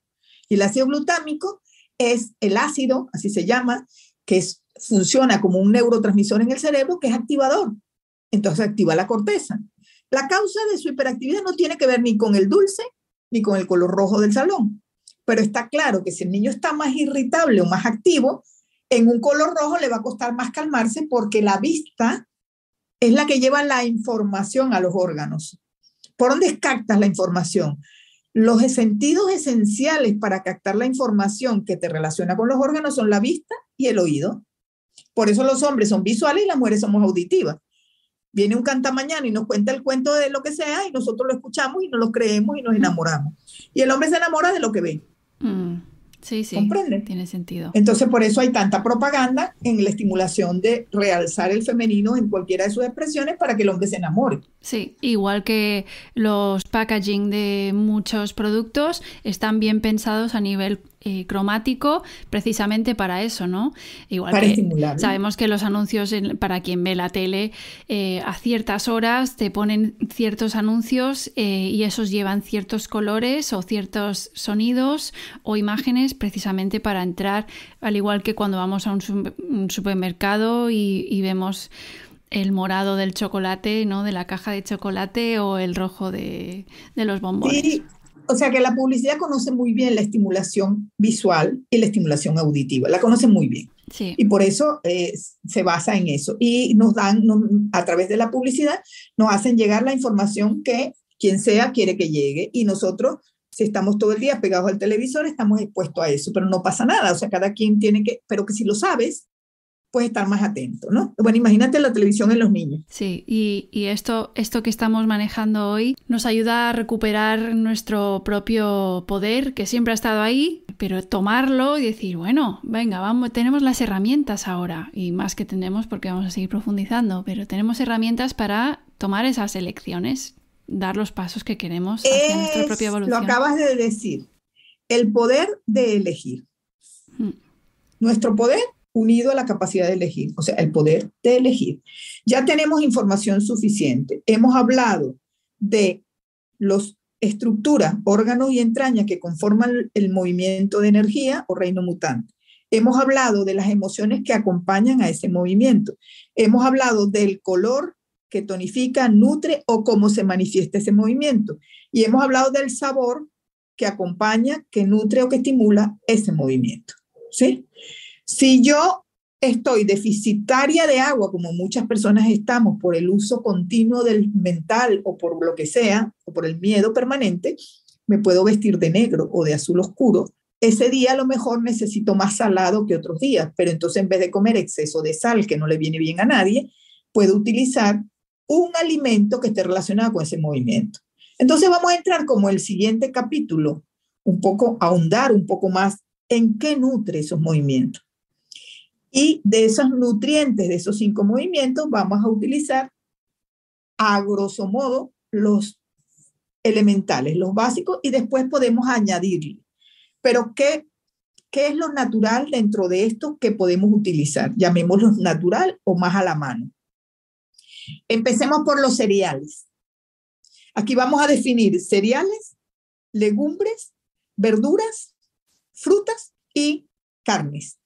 Y el ácido glutámico es el ácido, así se llama, que funciona como un neurotransmisor en el cerebro que es activador. Entonces activa la corteza. La causa de su hiperactividad no tiene que ver ni con el dulce ni con el color rojo del salón. Pero está claro que si el niño está más irritable o más activo, en un color rojo le va a costar más calmarse porque la vista es la que lleva la información a los órganos. ¿Por dónde captas la información? Los sentidos esenciales para captar la información que te relaciona con los órganos son la vista y el oído. Por eso los hombres son visuales y las mujeres somos auditivas. Viene un cantamañana y nos cuenta el cuento de lo que sea y nosotros lo escuchamos y nos lo creemos y nos enamoramos. Y el hombre se enamora de lo que ve.
Sí,
¿comprende?
Tiene sentido.
Entonces, por eso hay tanta propaganda en la estimulación de realzar el femenino en cualquiera de sus expresiones para que el hombre se enamore.
Sí, igual que los packaging de muchos productos están bien pensados a nivel cromático precisamente para eso, ¿no? Igual
para
que
estimular.
Sabemos que los anuncios, para quien ve la tele, a ciertas horas te ponen ciertos anuncios y esos llevan ciertos colores o ciertos sonidos o imágenes precisamente para entrar, al igual que cuando vamos a un supermercado y vemos el morado del chocolate, ¿no? De la caja de chocolate o el rojo de los bombones.
Sí. O sea que la publicidad conoce muy bien la estimulación visual y la estimulación auditiva, la conoce muy bien.
Sí.
Y por eso se basa en eso. Y nos dan, a través de la publicidad, nos hacen llegar la información que quien sea quiere que llegue. Y nosotros, si estamos todo el día pegados al televisor, estamos expuestos a eso, pero no pasa nada. O sea, cada quien tiene que, pero que si lo sabes, puedes estar más atento, ¿no? Bueno, imagínate la televisión en los niños.
Sí, y esto que estamos manejando hoy nos ayuda a recuperar nuestro propio poder, que siempre ha estado ahí, pero tomarlo y decir, bueno, venga, vamos, tenemos las herramientas ahora, y más que tenemos porque vamos a seguir profundizando, pero tenemos herramientas para tomar esas elecciones, dar los pasos que queremos hacia nuestra propia evolución.
Lo acabas de decir, el poder de elegir. Nuestro poder unido a la capacidad de elegir, o sea, el poder de elegir. Ya tenemos información suficiente. Hemos hablado de las estructuras, órganos y entrañas que conforman el movimiento de energía o reino mutante. Hemos hablado de las emociones que acompañan a ese movimiento. Hemos hablado del color que tonifica, nutre o cómo se manifiesta ese movimiento. Y hemos hablado del sabor que acompaña, que nutre o que estimula ese movimiento. ¿Sí? Si yo estoy deficitaria de agua, como muchas personas estamos por el uso continuo del mental o por lo que sea, o por el miedo permanente, me puedo vestir de negro o de azul oscuro. Ese día a lo mejor necesito más salado que otros días, pero entonces en vez de comer exceso de sal, que no le viene bien a nadie, puedo utilizar un alimento que esté relacionado con ese movimiento. Entonces vamos a entrar como el siguiente capítulo, un poco, ahondar un poco más en qué nutre esos movimientos. Y de esos nutrientes, de esos 5 movimientos, vamos a utilizar a grosso modo los elementales, los básicos, y después podemos añadirle. Pero ¿qué es lo natural dentro de esto que podemos utilizar? Llamémoslo natural o más a la mano. Empecemos por los cereales. Aquí vamos a definir cereales, legumbres, verduras, frutas y carnes.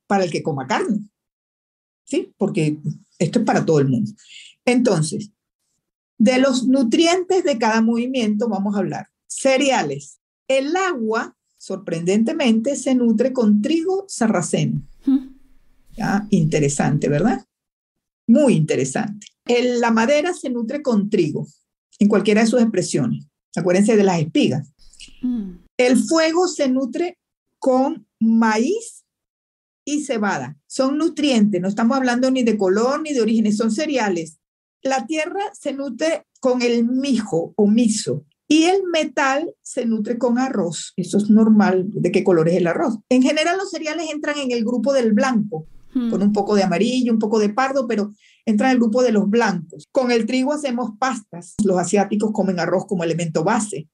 Para el que coma carne, ¿sí? Porque esto es para todo el mundo. Entonces, de los nutrientes de cada movimiento vamos a hablar. Cereales. El agua, sorprendentemente, se nutre con trigo sarraceno. ¿Ya? Interesante, ¿verdad? Muy interesante. La madera se nutre con trigo, en cualquiera de sus expresiones. Acuérdense de las espigas. El fuego se nutre con maíz y cebada. Son nutrientes, no estamos hablando ni de color ni de orígenes, son cereales. La tierra se nutre con el mijo o miso y el metal se nutre con arroz. Eso es normal. ¿De qué color es el arroz? En general los cereales entran en el grupo del blanco, con un poco de amarillo, un poco de pardo, pero entra en el grupo de los blancos. Con el trigo hacemos pastas. Los asiáticos comen arroz como elemento base.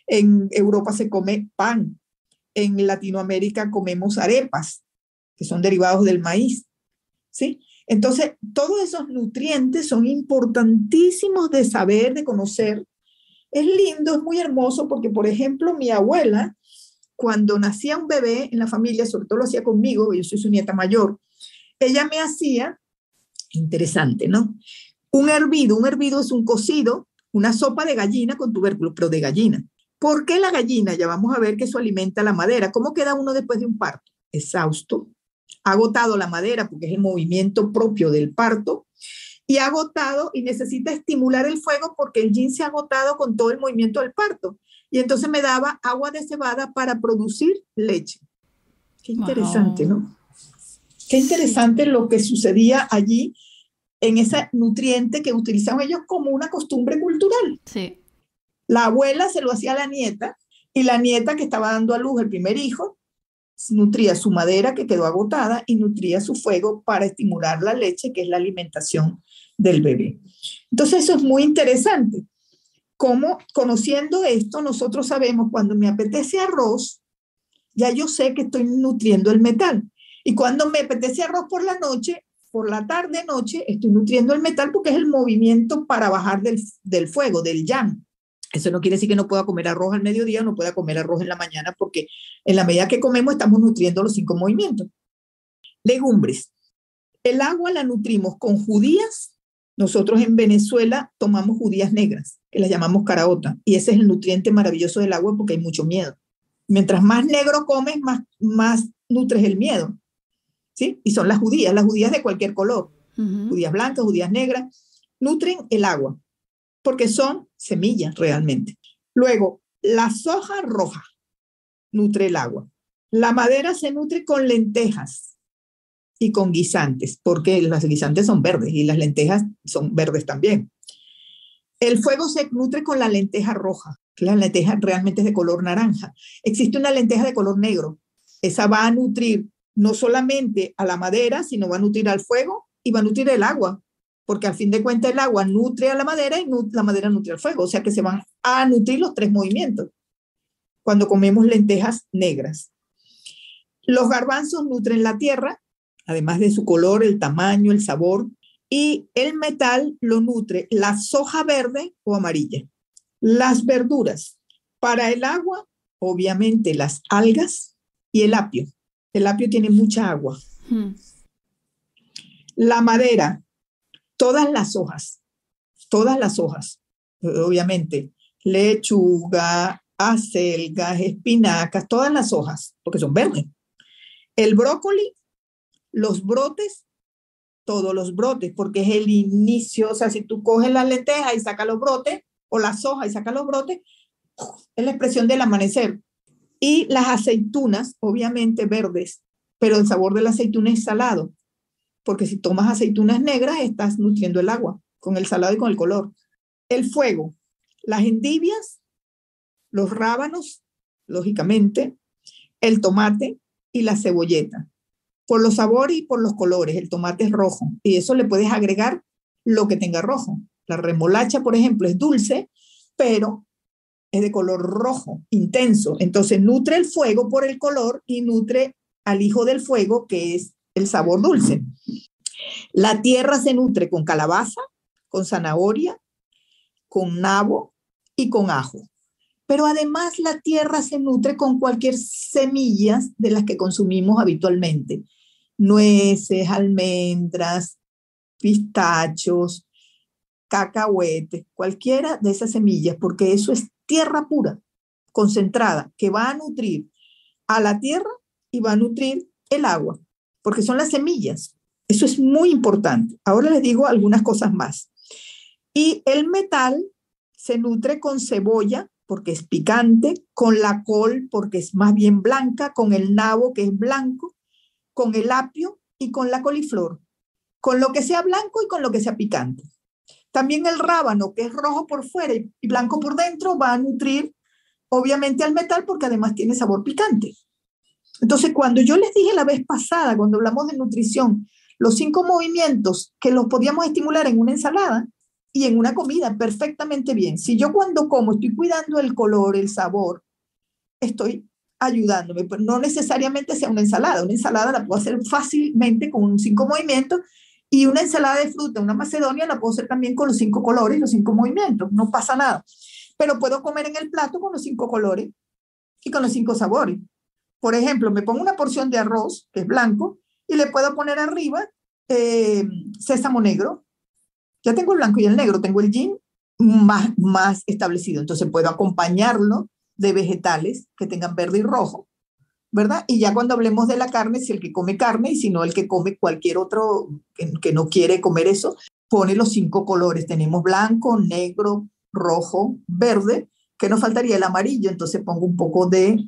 En Europa se come pan. En Latinoamérica comemos arepas, que son derivados del maíz, ¿sí? Entonces, todos esos nutrientes son importantísimos de saber, de conocer. Es lindo, es muy hermoso, porque, por ejemplo, mi abuela, cuando nacía un bebé en la familia, sobre todo lo hacía conmigo, yo soy su nieta mayor, ella me hacía, interesante, ¿no? Un hervido es un cocido, una sopa de gallina con tubérculos, pero de gallina. ¿Por qué la gallina? Ya vamos a ver que eso alimenta la madera. ¿Cómo queda uno después de un parto? Exhausto, ha agotado la madera porque es el movimiento propio del parto y ha agotado y necesita estimular el fuego porque el yin se ha agotado con todo el movimiento del parto. Y entonces me daba agua de cebada para producir leche. Qué interesante, ¿no? Qué interesante lo que sucedía allí en ese nutriente que utilizaban ellos como una costumbre cultural.
Sí.
La abuela se lo hacía a la nieta y la nieta que estaba dando a luz el primer hijo nutría su madera que quedó agotada y nutría su fuego para estimular la leche, que es la alimentación del bebé. Entonces eso es muy interesante. Como conociendo esto, nosotros sabemos cuando me apetece arroz, ya yo sé que estoy nutriendo el metal. Y cuando me apetece arroz por la noche, por la tarde, noche, estoy nutriendo el metal porque es el movimiento para bajar del fuego, del yang. Eso no quiere decir que no pueda comer arroz al mediodía, no pueda comer arroz en la mañana, porque en la medida que comemos estamos nutriendo los 5 movimientos. Legumbres. El agua la nutrimos con judías. Nosotros en Venezuela tomamos judías negras, que las llamamos caraota, y ese es el nutriente maravilloso del agua porque hay mucho miedo. Mientras más negro comes, más nutres el miedo. ¿sí? Y son las judías de cualquier color, judías blancas, judías negras, nutren el agua, porque son semillas realmente. Luego, la soja roja nutre el agua. La madera se nutre con lentejas y con guisantes, porque las guisantes son verdes y las lentejas son verdes también. El fuego se nutre con la lenteja roja, que la lenteja realmente es de color naranja. Existe una lenteja de color negro. Esa va a nutrir no solamente a la madera, sino va a nutrir al fuego y va a nutrir el agua, porque al fin de cuentas el agua nutre a la madera y la madera nutre al fuego, o sea que se van a nutrir los tres movimientos cuando comemos lentejas negras. Los garbanzos nutren la tierra, además de su color, el tamaño, el sabor, y el metal lo nutre la soja verde o amarilla. Las verduras, para el agua, obviamente las algas y el apio. El apio tiene mucha agua. La madera, todas las hojas, obviamente, lechuga, acelgas, espinacas, todas las hojas, porque son verdes. El brócoli, los brotes, todos los brotes, porque es el inicio, o sea, si tú coges las lentejas y sacas los brotes, o las hojas y sacas los brotes, es la expresión del amanecer. Y las aceitunas, obviamente verdes, pero el sabor de la aceituna es salado, porque si tomas aceitunas negras, estás nutriendo el agua, con el salado y con el color. El fuego, las endivias, los rábanos, lógicamente, el tomate y la cebolleta. Por los sabores y por los colores, el tomate es rojo y eso le puedes agregar lo que tenga rojo. La remolacha, por ejemplo, es dulce, pero es de color rojo, intenso. Entonces nutre el fuego por el color y nutre al hijo del fuego, que es el sabor dulce. La tierra se nutre con calabaza, con zanahoria, con nabo y con ajo. Pero además la tierra se nutre con cualquier semillas de las que consumimos habitualmente. Nueces, almendras, pistachos, cacahuetes, cualquiera de esas semillas, porque eso es tierra pura, concentrada, que va a nutrir a la tierra y va a nutrir el agua, porque son las semillas. Eso es muy importante. Ahora les digo algunas cosas más. Y el metal se nutre con cebolla, porque es picante, con la col, porque es más bien blanca, con el nabo, que es blanco, con el apio y con la coliflor, con lo que sea blanco y con lo que sea picante. También el rábano, que es rojo por fuera y blanco por dentro, va a nutrir obviamente al metal porque además tiene sabor picante. Entonces, cuando yo les dije la vez pasada, cuando hablamos de nutrición, los 5 movimientos que los podíamos estimular en una ensalada y en una comida perfectamente bien. Si yo cuando como estoy cuidando el color, el sabor, estoy ayudándome, pero no necesariamente sea una ensalada la puedo hacer fácilmente con 5 movimientos y una ensalada de fruta, una macedonia la puedo hacer también con los 5 colores y los 5 movimientos, no pasa nada, pero puedo comer en el plato con los 5 colores y con los 5 sabores. Por ejemplo, me pongo una porción de arroz que es blanco y le puedo poner arriba sésamo negro. Ya tengo el blanco y el negro, tengo el yin más establecido, entonces puedo acompañarlo de vegetales que tengan verde y rojo, ¿verdad? Y ya cuando hablemos de la carne, si el que come carne y si no el que come cualquier otro que no quiere comer eso, pone los 5 colores. Tenemos blanco, negro, rojo, verde, que nos faltaría el amarillo, entonces pongo un poco de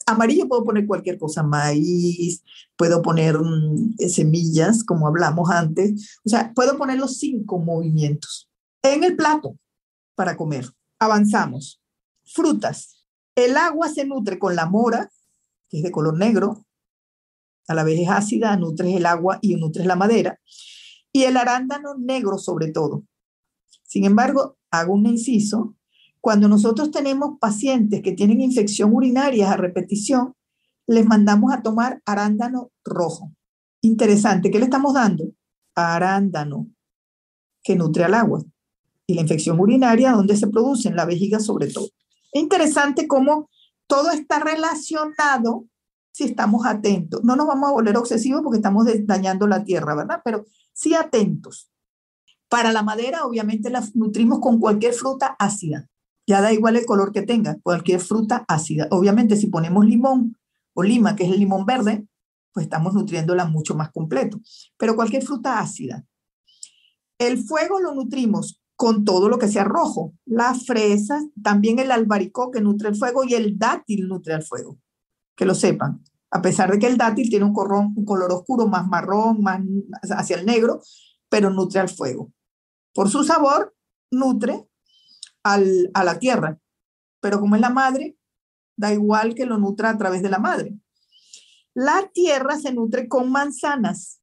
amarillo, puedo poner cualquier cosa, maíz, puedo poner semillas, como hablamos antes, o sea, puedo poner los 5 movimientos en el plato para comer. Avanzamos. Frutas. El agua se nutre con la mora, que es de color negro, a la vez es ácida, nutres el agua y nutres la madera, y el arándano negro sobre todo. Sin embargo, hago un inciso, cuando nosotros tenemos pacientes que tienen infección urinaria a repetición, les mandamos a tomar arándano rojo. Interesante, ¿qué le estamos dando? Arándano, que nutre al agua. Y la infección urinaria, ¿dónde se produce? En la vejiga sobre todo. Interesante cómo todo está relacionado si estamos atentos. No nos vamos a volver obsesivos porque estamos dañando la tierra, ¿verdad? Pero sí atentos. Para la madera, obviamente, la nutrimos con cualquier fruta ácida. Ya da igual el color que tenga, cualquier fruta ácida. Obviamente, si ponemos limón o lima, que es el limón verde, pues estamos nutriéndola mucho más completo. Pero cualquier fruta ácida. El fuego lo nutrimos con todo lo que sea rojo. Las fresas, también el albaricoque nutre el fuego y el dátil nutre el fuego. Que lo sepan. A pesar de que el dátil tiene un color oscuro, más marrón, más hacia el negro, pero nutre al fuego. Por su sabor, nutre a la tierra. Pero como es la madre, da igual que lo nutra a través de la madre. La tierra se nutre con manzanas.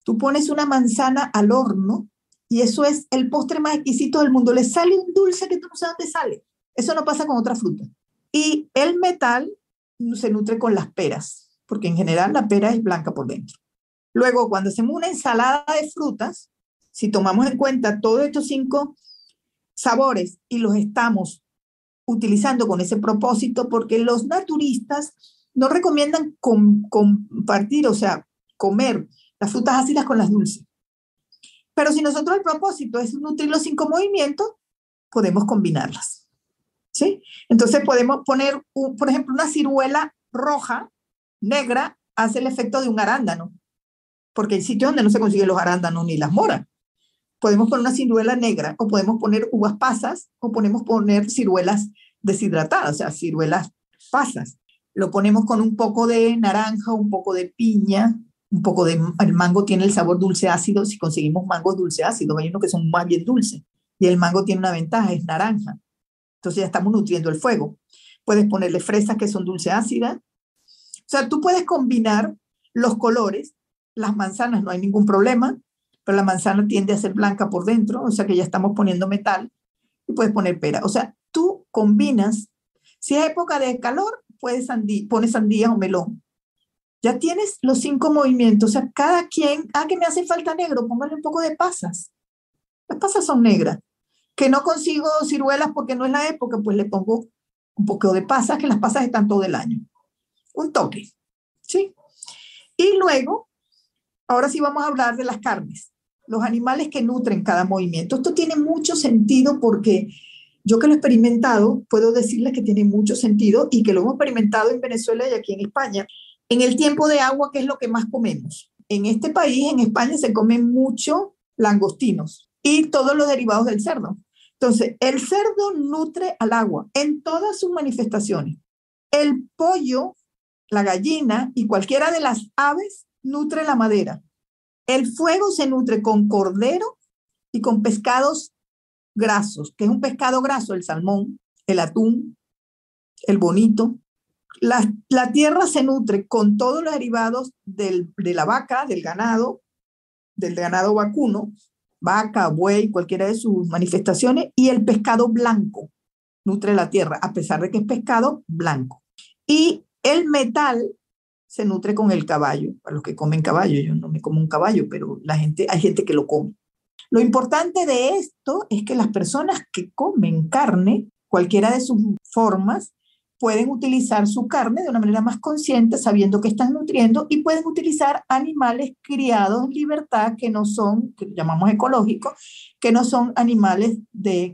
Tú pones una manzana al horno y eso es el postre más exquisito del mundo. Le sale un dulce que tú no sabes dónde sale. Eso no pasa con otra fruta. Y el metal se nutre con las peras, porque en general la pera es blanca por dentro. Luego, cuando hacemos una ensalada de frutas, si tomamos en cuenta todos estos 5 sabores y los estamos utilizando con ese propósito, porque los naturistas no recomiendan compartir, o sea, comer las frutas ácidas con las dulces. Pero si nosotros el propósito es nutrir los 5 movimientos, podemos combinarlas. ¿Sí? Entonces podemos poner, por ejemplo, una ciruela roja, negra, hace el efecto de un arándano, porque hay sitios donde no se consiguen los arándanos ni las moras. Podemos poner una ciruela negra, o podemos poner uvas pasas, o podemos poner ciruelas deshidratadas, o sea, ciruelas pasas. Lo ponemos con un poco de naranja, un poco de piña, un poco de... El mango tiene el sabor dulce ácido, si conseguimos mangos dulce ácido, hay unos que son más bien dulces, y el mango tiene una ventaja, es naranja. Entonces ya estamos nutriendo el fuego. Puedes ponerle fresas que son dulce ácidas. O sea, tú puedes combinar los colores. Las manzanas no hay ningún problema, pero la manzana tiende a ser blanca por dentro, o sea que ya estamos poniendo metal, y puedes poner pera. O sea, tú combinas. Si es época de calor, pones sandía o melón. Ya tienes los 5 movimientos. O sea, cada quien, que me hace falta negro, póngale un poco de pasas. Las pasas son negras. Que no consigo ciruelas porque no es la época, pues le pongo un poco de pasas, que las pasas están todo el año. Un toque, ¿sí? Y luego, ahora sí vamos a hablar de las carnes, los animales que nutren cada movimiento. Esto tiene mucho sentido porque yo que lo he experimentado, puedo decirles que tiene mucho sentido y que lo hemos experimentado en Venezuela y aquí en España. En el tiempo de agua, ¿qué es lo que más comemos? En este país, en España, se comen mucho langostinos y todos los derivados del cerdo. Entonces, el cerdo nutre al agua en todas sus manifestaciones. El pollo, la gallina y cualquiera de las aves nutre la madera. El fuego se nutre con cordero y con pescados grasos, que es un pescado graso, el salmón, el atún, el bonito. La tierra se nutre con todos los derivados de la vaca, del ganado vacuno, vaca, buey, cualquiera de sus manifestaciones, y el pescado blanco nutre la tierra, a pesar de que es pescado blanco. Y el metal se nutre con el caballo, para los que comen caballo, yo no me como un caballo, pero hay gente que lo come. Lo importante de esto es que las personas que comen carne, cualquiera de sus formas, pueden utilizar su carne de una manera más consciente, sabiendo que están nutriendo, y pueden utilizar animales criados en libertad que no son, que llamamos ecológicos, que no son animales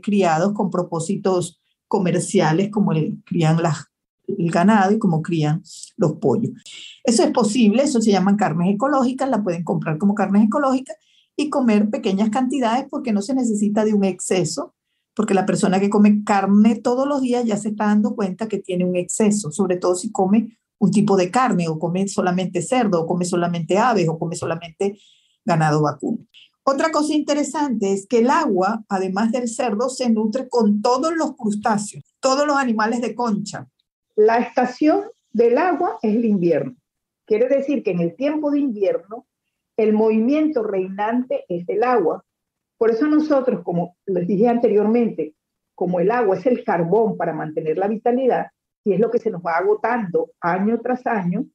criados con propósitos comerciales como crían el ganado y como crían los pollos. Eso es posible, eso se llaman carnes ecológicas, la pueden comprar como carnes ecológicas y comer pequeñas cantidades porque no se necesita de un exceso, porque la persona que come carne todos los días ya se está dando cuenta que tiene un exceso, sobre todo si come un tipo de carne o come solamente cerdo o come solamente aves o come solamente ganado vacuno. Otra cosa interesante es que el agua, además del cerdo, se nutre con todos los crustáceos, todos los animales de concha. La estación del agua es el invierno. Quiere decir que en el tiempo de invierno el movimiento reinante es el agua. Por eso nosotros, como les dije anteriormente, como el agua es el carbón para mantener la vitalidad y es lo que se nos va agotando año tras año,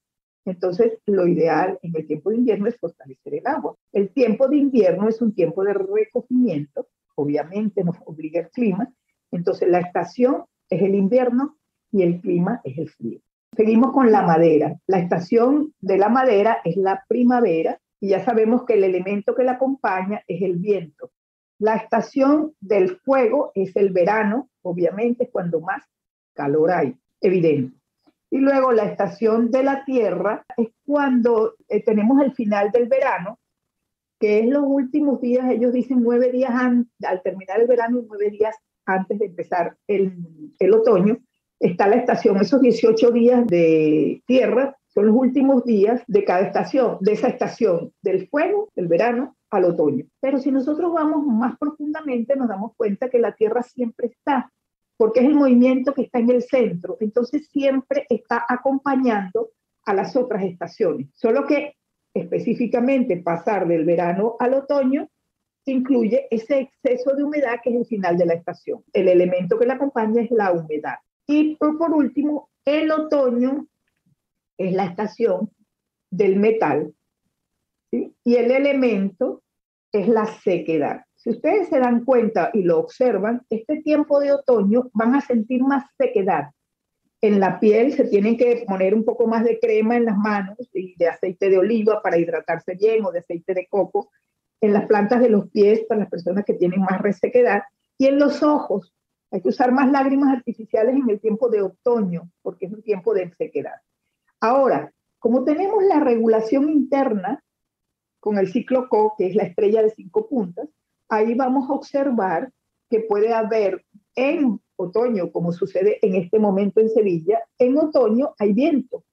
entonces lo ideal en el tiempo de invierno es fortalecer el agua. El tiempo de invierno es un tiempo de recogimiento, obviamente nos obliga el clima, entonces la estación es el invierno y el clima es el frío. Seguimos con la madera. La estación de la madera es la primavera y ya sabemos que el elemento que la acompaña es el viento. La estación del fuego es el verano, obviamente, cuando más calor hay, evidente. Y luego la estación de la Tierra es cuando tenemos el final del verano, que es los últimos días, ellos dicen 9 días al terminar el verano y 9 días antes de empezar el otoño, está la estación. Esos 18 días de tierra son los últimos días de cada estación, de esa estación, del fuego, del verano, al otoño. Pero si nosotros vamos más profundamente, nos damos cuenta que la Tierra siempre está, porque es el movimiento que está en el centro, entonces siempre está acompañando a las otras estaciones, solo que específicamente pasar del verano al otoño incluye ese exceso de humedad que es el final de la estación. El elemento que la acompaña es la humedad. Y por último, el otoño es la estación del metal, ¿sí? Y el elemento es la sequedad. Si ustedes se dan cuenta y lo observan, este tiempo de otoño van a sentir más sequedad. En la piel se tienen que poner un poco más de crema en las manos y de aceite de oliva para hidratarse bien o de aceite de coco. En las plantas de los pies para las personas que tienen más resequedad. Y en los ojos hay que usar más lágrimas artificiales en el tiempo de otoño porque es un tiempo de sequedad. Ahora, como tenemos la regulación interna con el ciclo CO, que es la estrella de 5 puntas, ahí vamos a observar que puede haber en otoño, como sucede en este momento en Sevilla, en otoño hay viento.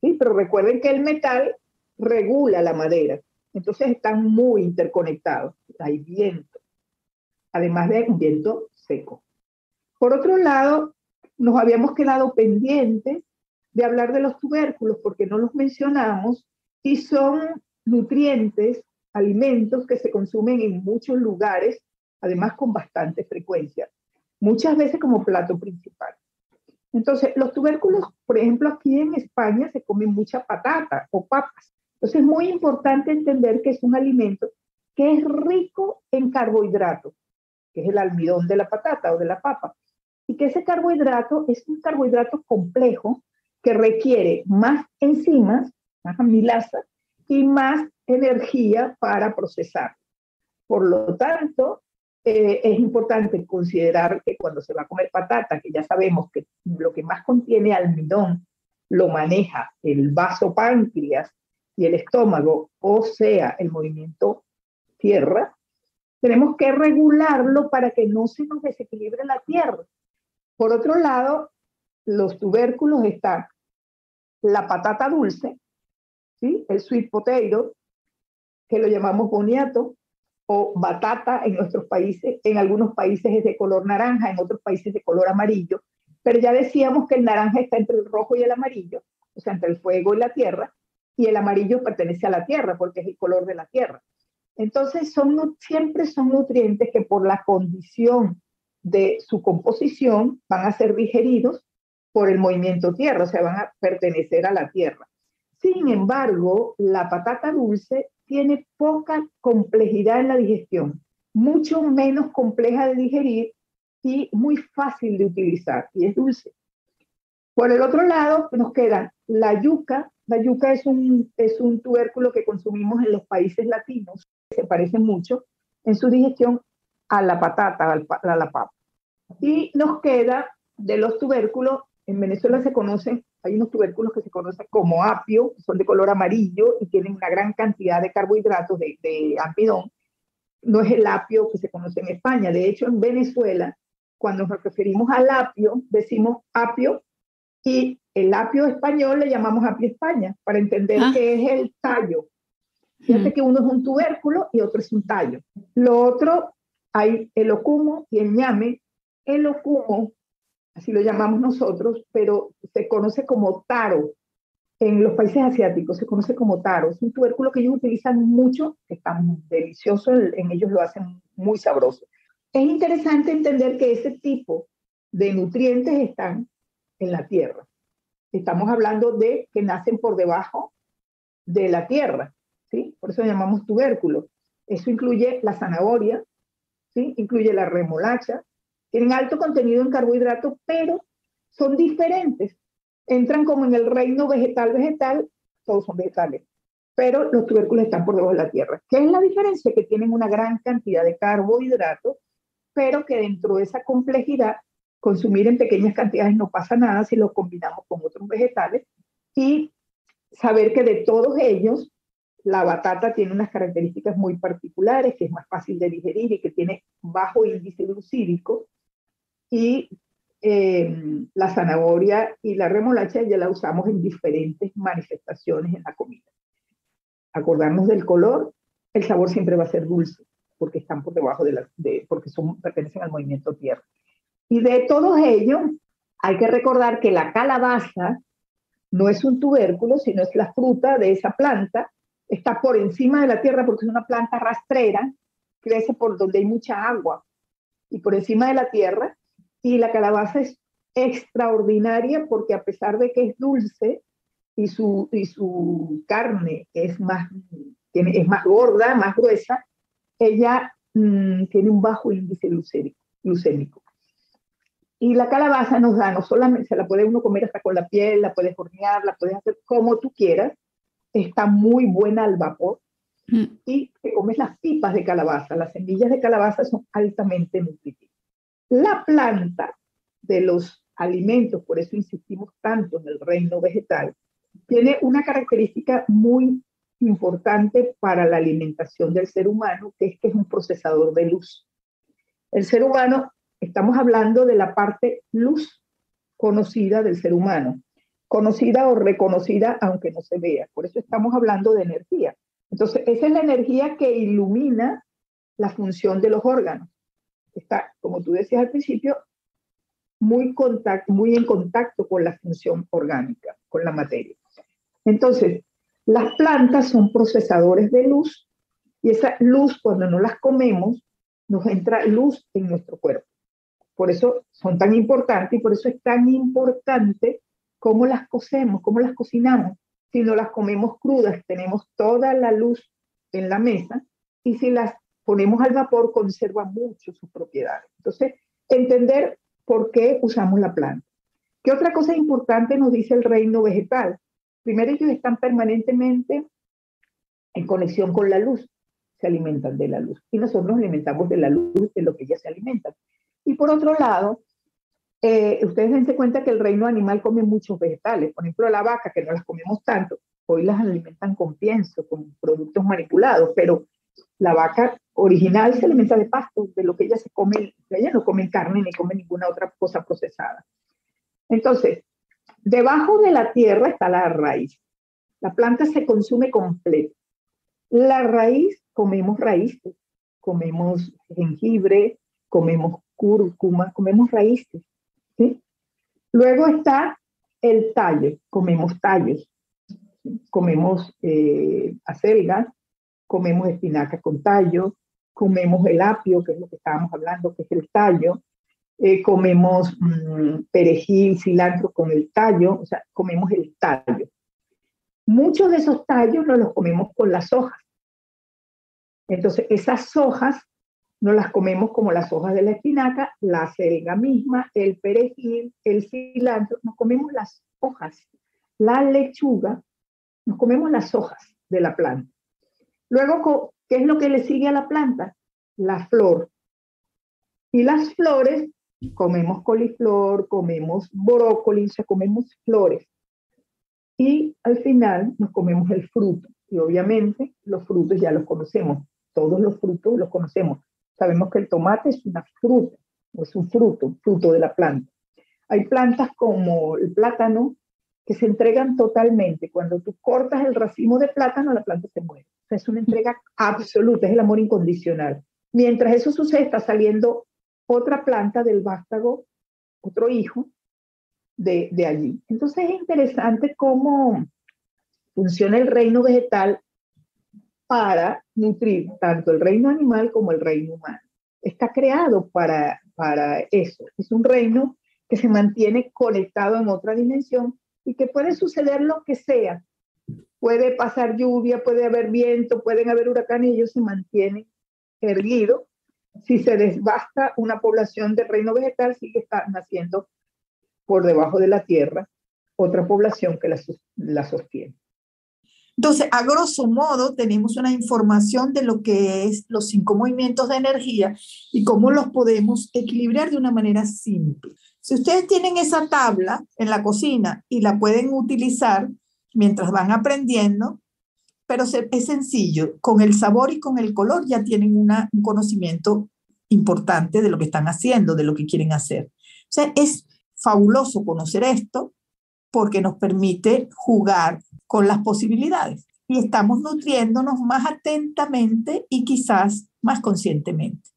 ¿Sí? Pero recuerden que el metal regula la madera, entonces están muy interconectados. Hay viento, además de un viento seco. Por otro lado, nos habíamos quedado pendientes de hablar de los tubérculos porque no los mencionamos y son nutrientes, alimentos que se consumen en muchos lugares, además con bastante frecuencia, muchas veces como plato principal. Entonces, los tubérculos, por ejemplo, aquí en España se comen mucha patata o papas. Entonces, es muy importante entender que es un alimento que es rico en carbohidratos, que es el almidón de la patata o de la papa, y que ese carbohidrato es un carbohidrato complejo que requiere más enzimas, más amilasa, y más energía para procesar. Por lo tanto, es importante considerar que cuando se va a comer patata, que ya sabemos que lo que más contiene almidón lo maneja el vasopáncreas y el estómago, o sea, el movimiento tierra, tenemos que regularlo para que no se nos desequilibre la tierra. Por otro lado, los tubérculos están la patata dulce, ¿sí? El sweet potato, que lo llamamos boniato, o batata en nuestros países, en algunos países es de color naranja, en otros países de color amarillo, pero ya decíamos que el naranja está entre el rojo y el amarillo, o sea, entre el fuego y la tierra, y el amarillo pertenece a la tierra porque es el color de la tierra. Entonces, siempre son nutrientes que por la condición de su composición van a ser digeridos por el movimiento tierra, o sea, van a pertenecer a la tierra. Sin embargo, la patata dulce tiene poca complejidad en la digestión, mucho menos compleja de digerir y muy fácil de utilizar, y es dulce. Por el otro lado, nos queda la yuca. La yuca es un tubérculo que consumimos en los países latinos, se parece mucho en su digestión a la patata, a la papa. Y nos queda de los tubérculos, en Venezuela se conocen, hay unos tubérculos que se conocen como apio, son de color amarillo y tienen una gran cantidad de carbohidratos, de almidón. No es el apio que se conoce en España. De hecho, en Venezuela, cuando nos referimos al apio, decimos apio, y el apio español le llamamos apio España, para entender que es el tallo. Fíjate que uno es un tubérculo y otro es un tallo. Lo otro, hay el ocumo y el ñame. El ocumo, así lo llamamos nosotros, pero se conoce como taro. En los países asiáticos se conoce como taro. Es un tubérculo que ellos utilizan mucho, que está delicioso, en ellos lo hacen muy sabroso. Es interesante entender que ese tipo de nutrientes están en la tierra. Estamos hablando de que nacen por debajo de la tierra, ¿sí? Por eso llamamos tubérculos. Eso incluye la zanahoria, ¿sí? Incluye la remolacha. Tienen alto contenido en carbohidratos, pero son diferentes. Entran como en el reino vegetal, todos son vegetales, pero los tubérculos están por debajo de la tierra. ¿Qué es la diferencia? Que tienen una gran cantidad de carbohidratos, pero que dentro de esa complejidad consumir en pequeñas cantidades no pasa nada si lo combinamos con otros vegetales, y saber que de todos ellos, la batata tiene unas características muy particulares, que es más fácil de digerir y que tiene bajo índice glucídico, y la zanahoria y la remolacha ya la usamos en diferentes manifestaciones en la comida. Acordarnos del color, el sabor siempre va a ser dulce, porque están por debajo porque pertenecen al movimiento tierra. Y de todos ellos, hay que recordar que la calabaza no es un tubérculo, sino es la fruta de esa planta, está por encima de la tierra porque es una planta rastrera, crece por donde hay mucha agua y por encima de la tierra, y la calabaza es extraordinaria porque a pesar de que es dulce y su carne es más gorda, más gruesa, ella tiene un bajo índice glucémico. Y la calabaza nos da, no solamente se la puede uno comer hasta con la piel, la puedes hornear, la puedes hacer como tú quieras, está muy buena al vapor, y te comes las pipas de calabaza. Las semillas de calabaza son altamente nutritivas. La planta de los alimentos, por eso insistimos tanto en el reino vegetal, tiene una característica muy importante para la alimentación del ser humano, que es un procesador de luz. El ser humano, estamos hablando de la parte luz conocida del ser humano, conocida o reconocida aunque no se vea. Por eso estamos hablando de energía. Entonces, esa es la energía que ilumina la función de los órganos. Está, como tú decías al principio, muy en contacto con la función orgánica, con la materia. Entonces, las plantas son procesadores de luz, y esa luz, cuando no las comemos, nos entra luz en nuestro cuerpo. Por eso son tan importantes, y por eso es tan importante cómo las cocemos, cómo las cocinamos. Si no las comemos crudas, tenemos toda la luz en la mesa, y si las ponemos al vapor, conserva mucho sus propiedades. Entonces, entender por qué usamos la planta. ¿Qué otra cosa importante nos dice el reino vegetal? Primero, ellos están permanentemente en conexión con la luz, se alimentan de la luz, y nosotros nos alimentamos de la luz de lo que ellas se alimentan. Y por otro lado, ustedes dense cuenta que el reino animal come muchos vegetales. Por ejemplo, la vaca, que no las comemos tanto, hoy las alimentan con pienso, con productos manipulados, pero la vaca original se alimenta de pasto, de lo que ella se come. Ella no come carne ni come ninguna otra cosa procesada. Entonces, debajo de la tierra está la raíz. La planta se consume completa. La raíz, comemos raíces, comemos jengibre, comemos cúrcuma, comemos raíces, ¿sí? Luego está el tallo, comemos tallos, ¿sí? Comemos acelgas, comemos espinaca con tallo, comemos el apio, que es lo que estábamos hablando, que es el tallo, comemos perejil, cilantro con el tallo, o sea, comemos el tallo. Muchos de esos tallos no los comemos con las hojas. Entonces, esas hojas no las comemos como las hojas de la espinaca, la acelga misma, el perejil, el cilantro, nos comemos las hojas. La lechuga, nos comemos las hojas de la planta. Luego, ¿qué es lo que le sigue a la planta? La flor. Y las flores, comemos coliflor, comemos brócoli, o sea, comemos flores. Y al final nos comemos el fruto. Y obviamente los frutos ya los conocemos. Todos los frutos los conocemos. Sabemos que el tomate es una fruta, o es un fruto de la planta. Hay plantas como el plátano que se entregan totalmente. Cuando tú cortas el racimo de plátano, la planta se muere. O sea, es una entrega absoluta, es el amor incondicional. Mientras eso sucede, está saliendo otra planta del vástago, otro hijo de allí. Entonces es interesante cómo funciona el reino vegetal para nutrir tanto el reino animal como el reino humano. Está creado para eso. Es un reino que se mantiene conectado en otra dimensión y que puede suceder lo que sea. Puede pasar lluvia, puede haber viento, pueden haber huracanes, y ellos se mantienen erguidos. Si se devasta una población del reino vegetal, sigue naciendo por debajo de la tierra otra población que la sostiene. Entonces, a grosso modo, tenemos una información de lo que es los 5 movimientos de energía y cómo los podemos equilibrar de una manera simple. Si ustedes tienen esa tabla en la cocina y la pueden utilizar mientras van aprendiendo, pero es sencillo, con el sabor y con el color ya tienen un conocimiento importante de lo que están haciendo, de lo que quieren hacer. O sea, es fabuloso conocer esto porque nos permite jugar con las posibilidades y estamos nutriéndonos más atentamente y quizás más conscientemente.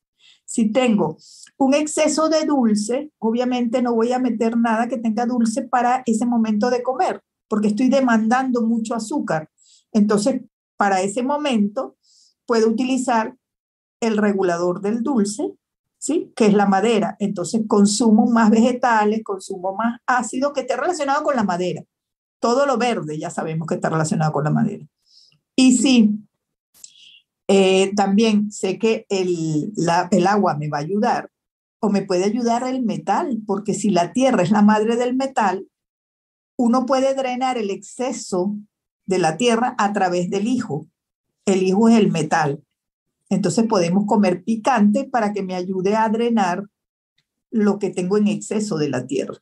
Si tengo un exceso de dulce, obviamente no voy a meter nada que tenga dulce para ese momento de comer, porque estoy demandando mucho azúcar. Entonces, para ese momento, puedo utilizar el regulador del dulce, ¿sí? Que es la madera. Entonces, consumo más vegetales, consumo más ácido que esté relacionado con la madera. Todo lo verde ya sabemos que está relacionado con la madera. Y sí, también sé que el agua me va a ayudar o me puede ayudar el metal, porque si la tierra es la madre del metal, uno puede drenar el exceso de la tierra a través del higo. El higo es el metal. Entonces podemos comer picante para que me ayude a drenar lo que tengo en exceso de la tierra.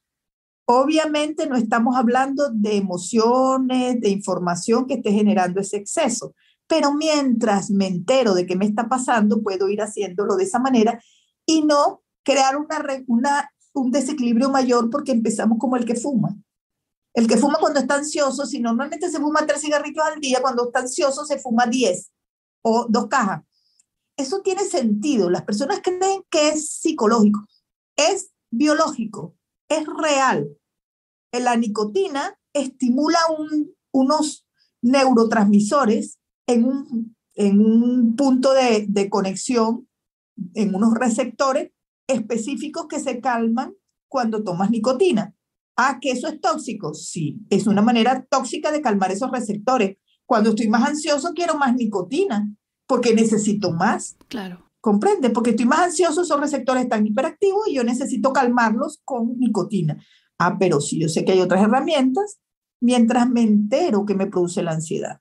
Obviamente no estamos hablando de emociones, de información que esté generando ese exceso, pero mientras me entero de qué me está pasando, puedo ir haciéndolo de esa manera y no crear un desequilibrio mayor porque empezamos como el que fuma. El que fuma cuando está ansioso, si normalmente se fuma 3 cigarrillos al día, cuando está ansioso se fuma 10 o 2 cajas. Eso tiene sentido. Las personas creen que es psicológico, es biológico, es real. La nicotina estimula unos neurotransmisores en un punto de conexión, en unos receptores específicos que se calman cuando tomas nicotina. Ah, ¿que eso es tóxico? Sí, es una manera tóxica de calmar esos receptores. Cuando estoy más ansioso quiero más nicotina porque necesito más.
Claro.
¿Comprende? Porque estoy más ansioso, esos receptores están hiperactivos y yo necesito calmarlos con nicotina. Ah, pero sí, yo sé que hay otras herramientas mientras me entero que me produce la ansiedad.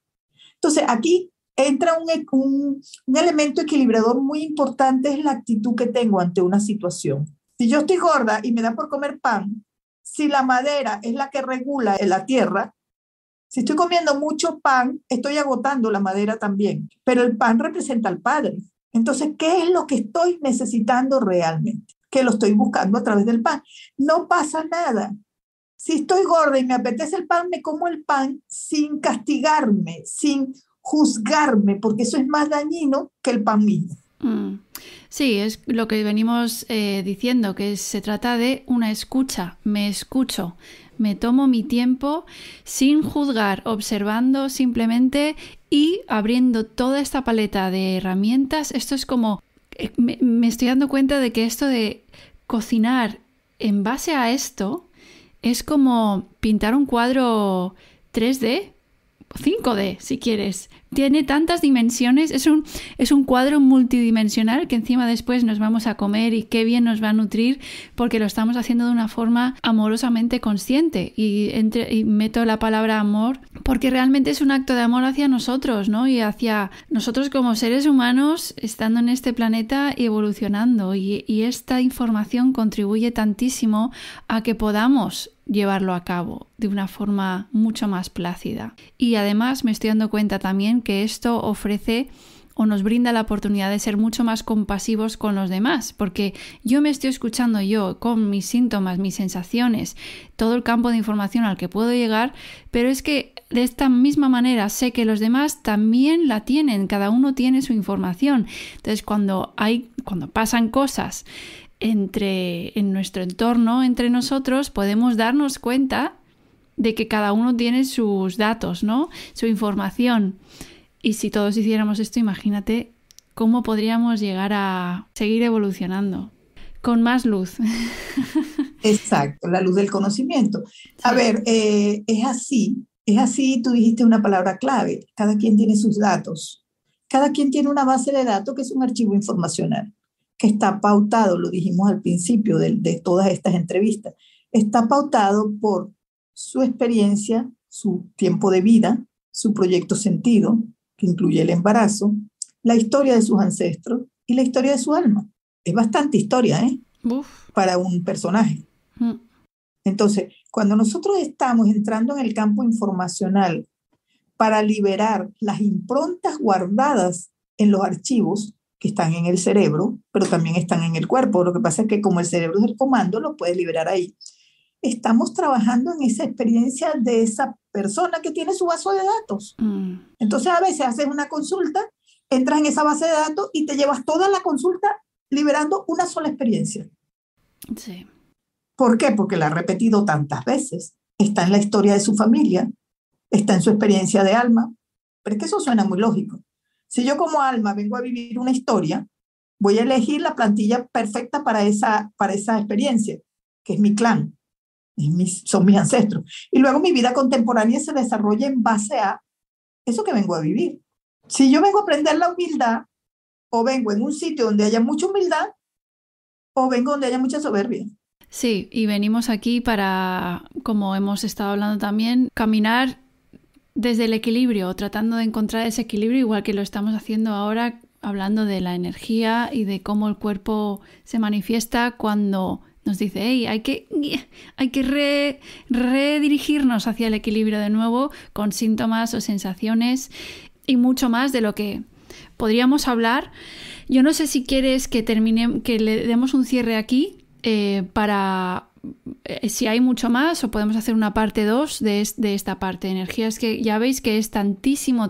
Entonces, aquí entra un elemento equilibrador muy importante, es la actitud que tengo ante una situación. Si yo estoy gorda y me da por comer pan, si la madera es la que regula la tierra, si estoy comiendo mucho pan, estoy agotando la madera también, pero el pan representa al Padre. Entonces, ¿qué es lo que estoy necesitando realmente? Que lo estoy buscando a través del pan. No pasa nada. Si estoy gorda y me apetece el pan, me como el pan sin castigarme, sin juzgarme, porque eso es más dañino que el pan mismo.
Sí, es lo que venimos diciendo, que se trata de una escucha. Me escucho, me tomo mi tiempo sin juzgar, observando simplemente y abriendo toda esta paleta de herramientas. Esto es como, me estoy dando cuenta de que esto de cocinar en base a esto es como pintar un cuadro 3D, 5D si quieres. Tiene tantas dimensiones, es un cuadro multidimensional que encima después nos vamos a comer y qué bien nos va a nutrir porque lo estamos haciendo de una forma amorosamente consciente y meto la palabra amor porque realmente es un acto de amor hacia nosotros, ¿no? Y hacia nosotros como seres humanos estando en este planeta y evolucionando y esta información contribuye tantísimo a que podamos llevarlo a cabo de una forma mucho más plácida. Y además me estoy dando cuenta también que esto ofrece o nos brinda la oportunidad de ser mucho más compasivos con los demás, porque yo me estoy escuchando yo con mis síntomas, mis sensaciones, todo el campo de información al que puedo llegar, pero es que de esta misma manera sé que los demás también la tienen, cada uno tiene su información. Entonces cuando pasan cosas en nuestro entorno, entre nosotros, podemos darnos cuenta de que cada uno tiene sus datos, ¿no? Su información. Y si todos hiciéramos esto, imagínate cómo podríamos llegar a seguir evolucionando con más luz.
Exacto, la luz del conocimiento. A ver, es así, tú dijiste una palabra clave, cada quien tiene sus datos, cada quien tiene una base de datos que es un archivo informacional, que está pautado, lo dijimos al principio de todas estas entrevistas, está pautado por su experiencia, su tiempo de vida, su proyecto sentido, que incluye el embarazo, la historia de sus ancestros y la historia de su alma. Es bastante historia, para un personaje. Entonces, cuando nosotros estamos entrando en el campo informacional para liberar las improntas guardadas en los archivos que están en el cerebro, pero también están en el cuerpo. Lo que pasa es que como el cerebro es el comando, lo puedes liberar ahí. Estamos trabajando en esa experiencia de esa persona que tiene su base de datos. Entonces, a veces haces una consulta, entras en esa base de datos y te llevas toda la consulta liberando una sola experiencia.
Sí.
¿Por qué? Porque la ha repetido tantas veces. Está en la historia de su familia, está en su experiencia de alma. Pero es que eso suena muy lógico. Si yo como alma vengo a vivir una historia, voy a elegir la plantilla perfecta para esa experiencia, que es mi clan, son mis ancestros. Y luego mi vida contemporánea se desarrolla en base a eso que vengo a vivir. Si yo vengo a aprender la humildad, o vengo en un sitio donde haya mucha humildad, o vengo donde haya mucha soberbia.
Sí, y venimos aquí para, como hemos estado hablando también, caminar desde el equilibrio, tratando de encontrar ese equilibrio, igual que lo estamos haciendo ahora, hablando de la energía y de cómo el cuerpo se manifiesta cuando nos dice, hey, hay que redirigirnos hacia el equilibrio de nuevo, con síntomas o sensaciones y mucho más de lo que podríamos hablar. Yo no sé si quieres que le demos un cierre aquí para si hay mucho más, o podemos hacer una parte 2 de esta parte de energía. Es que ya veis que es tantísimo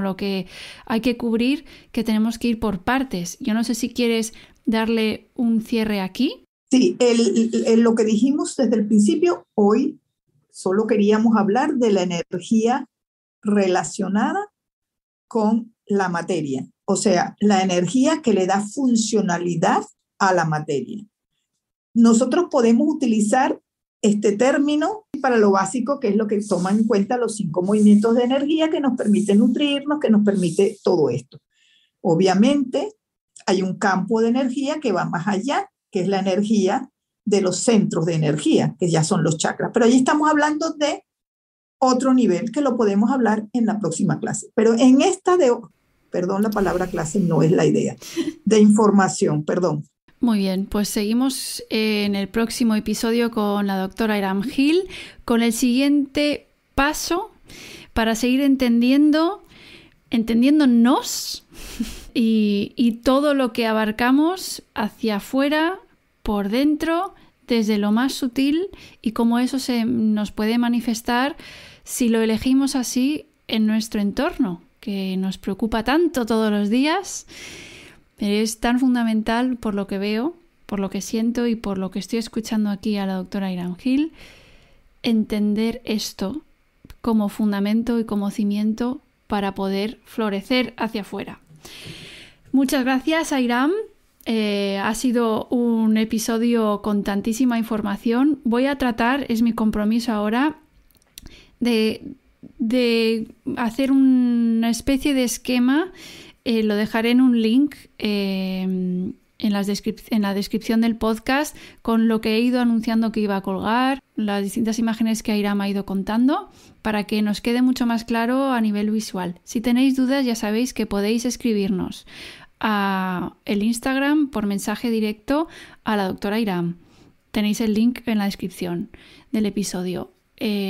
lo que hay que cubrir, que tenemos que ir por partes. Yo no sé si quieres darle un cierre aquí.
Sí, lo que dijimos desde el principio, hoy solo queríamos hablar de la energía relacionada con la materia, o sea, la energía que le da funcionalidad a la materia. Nosotros podemos utilizar este término para lo básico, que es lo que toma en cuenta los 5 movimientos de energía que nos permiten nutrirnos, que nos permite todo esto. Obviamente, hay un campo de energía que va más allá, que es la energía de los centros de energía, que ya son los chakras. Pero ahí estamos hablando de otro nivel, que lo podemos hablar en la próxima clase. Pero en esta perdón, la palabra clase no es la idea, de información, perdón.
Muy bien, pues seguimos en el próximo episodio con la doctora Iram Gil, con el siguiente paso para seguir entendiéndonos y todo lo que abarcamos hacia afuera, por dentro, desde lo más sutil, y cómo eso se nos puede manifestar si lo elegimos así en nuestro entorno, que nos preocupa tanto todos los días. Es tan fundamental, por lo que veo, por lo que siento y por lo que estoy escuchando aquí a la doctora Iram Gil, entender esto como fundamento y como cimiento para poder florecer hacia afuera. Muchas gracias, Iram. Ha sido un episodio con tantísima información. Voy a tratar, es mi compromiso ahora, de hacer una especie de esquema. Lo dejaré en un link en la descripción del podcast, con lo que he ido anunciando que iba a colgar, las distintas imágenes que Iram ha ido contando, para que nos quede mucho más claro a nivel visual. Si tenéis dudas, ya sabéis que podéis escribirnos a el Instagram por mensaje directo a la doctora Iram. Tenéis el link en la descripción del episodio.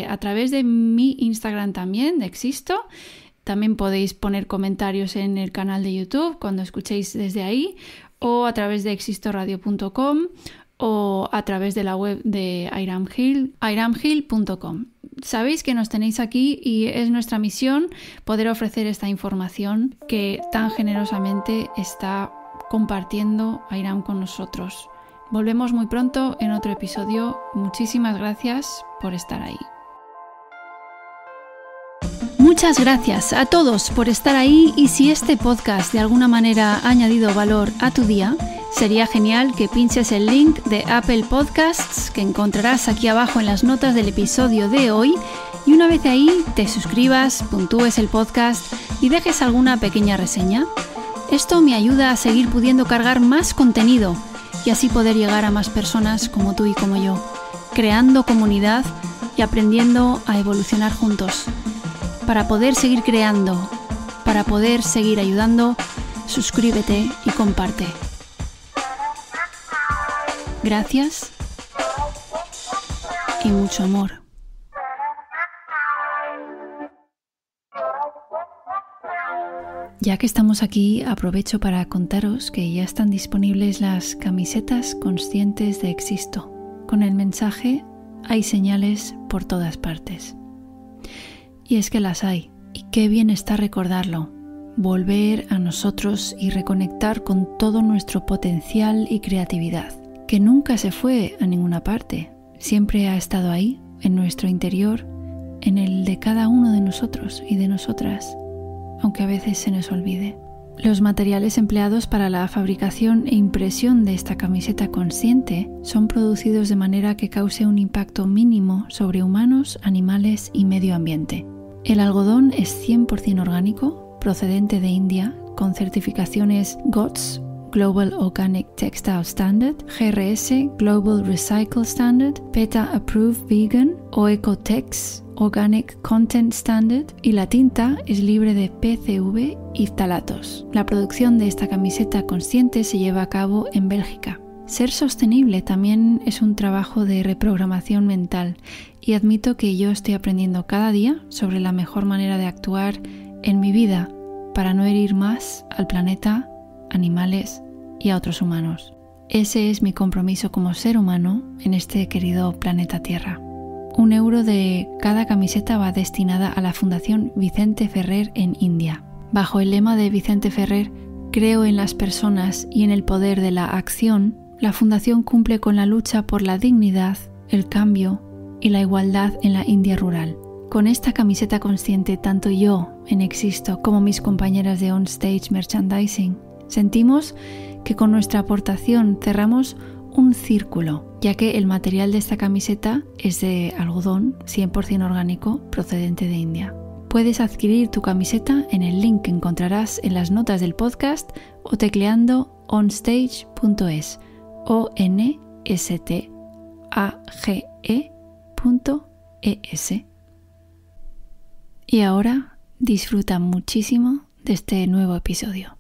A través de mi Instagram también, de Existo. También podéis poner comentarios en el canal de YouTube cuando escuchéis desde ahí, o a través de existoradio.com, o a través de la web de Iram Gil, iramgil.com. Sabéis que nos tenéis aquí y es nuestra misión poder ofrecer esta información que tan generosamente está compartiendo Iram con nosotros. Volvemos muy pronto en otro episodio. Muchísimas gracias por estar ahí. Muchas gracias a todos por estar ahí, y si este podcast de alguna manera ha añadido valor a tu día, sería genial que pinches el link de Apple Podcasts que encontrarás aquí abajo en las notas del episodio de hoy, y una vez ahí te suscribas, puntúes el podcast y dejes alguna pequeña reseña. Esto me ayuda a seguir pudiendo cargar más contenido y así poder llegar a más personas como tú y como yo, creando comunidad y aprendiendo a evolucionar juntos. Para poder seguir creando, para poder seguir ayudando, suscríbete y comparte. Gracias y mucho amor. Ya que estamos aquí, aprovecho para contaros que ya están disponibles las camisetas conscientes de Existo, con el mensaje "Hay señales por todas partes". Y es que las hay, y qué bien está recordarlo, volver a nosotros y reconectar con todo nuestro potencial y creatividad, que nunca se fue a ninguna parte, siempre ha estado ahí, en nuestro interior, en el de cada uno de nosotros y de nosotras, aunque a veces se nos olvide. Los materiales empleados para la fabricación e impresión de esta camiseta consciente son producidos de manera que cause un impacto mínimo sobre humanos, animales y medio ambiente. El algodón es 100% orgánico, procedente de India, con certificaciones GOTS, Global Organic Textile Standard, GRS, Global Recycle Standard, PETA Approved Vegan o Ecotex, Organic Content Standard, y la tinta es libre de PCV y ftalatos. La producción de esta camiseta consciente se lleva a cabo en Bélgica. Ser sostenible también es un trabajo de reprogramación mental, y admito que yo estoy aprendiendo cada día sobre la mejor manera de actuar en mi vida para no herir más al planeta, animales y a otros humanos. Ese es mi compromiso como ser humano en este querido planeta Tierra. 1 euro de cada camiseta va destinada a la Fundación Vicente Ferrer en India. Bajo el lema de Vicente Ferrer, "Creo en las personas y en el poder de la acción", la Fundación cumple con la lucha por la dignidad, el cambio y la igualdad en la India rural. Con esta camiseta consciente, tanto yo en Existo como mis compañeras de On Stage Merchandising sentimos que con nuestra aportación cerramos un círculo, ya que el material de esta camiseta es de algodón 100% orgánico procedente de India. Puedes adquirir tu camiseta en el link que encontrarás en las notas del podcast o tecleando onstage.es, onstage.es. Y ahora disfruta muchísimo de este nuevo episodio.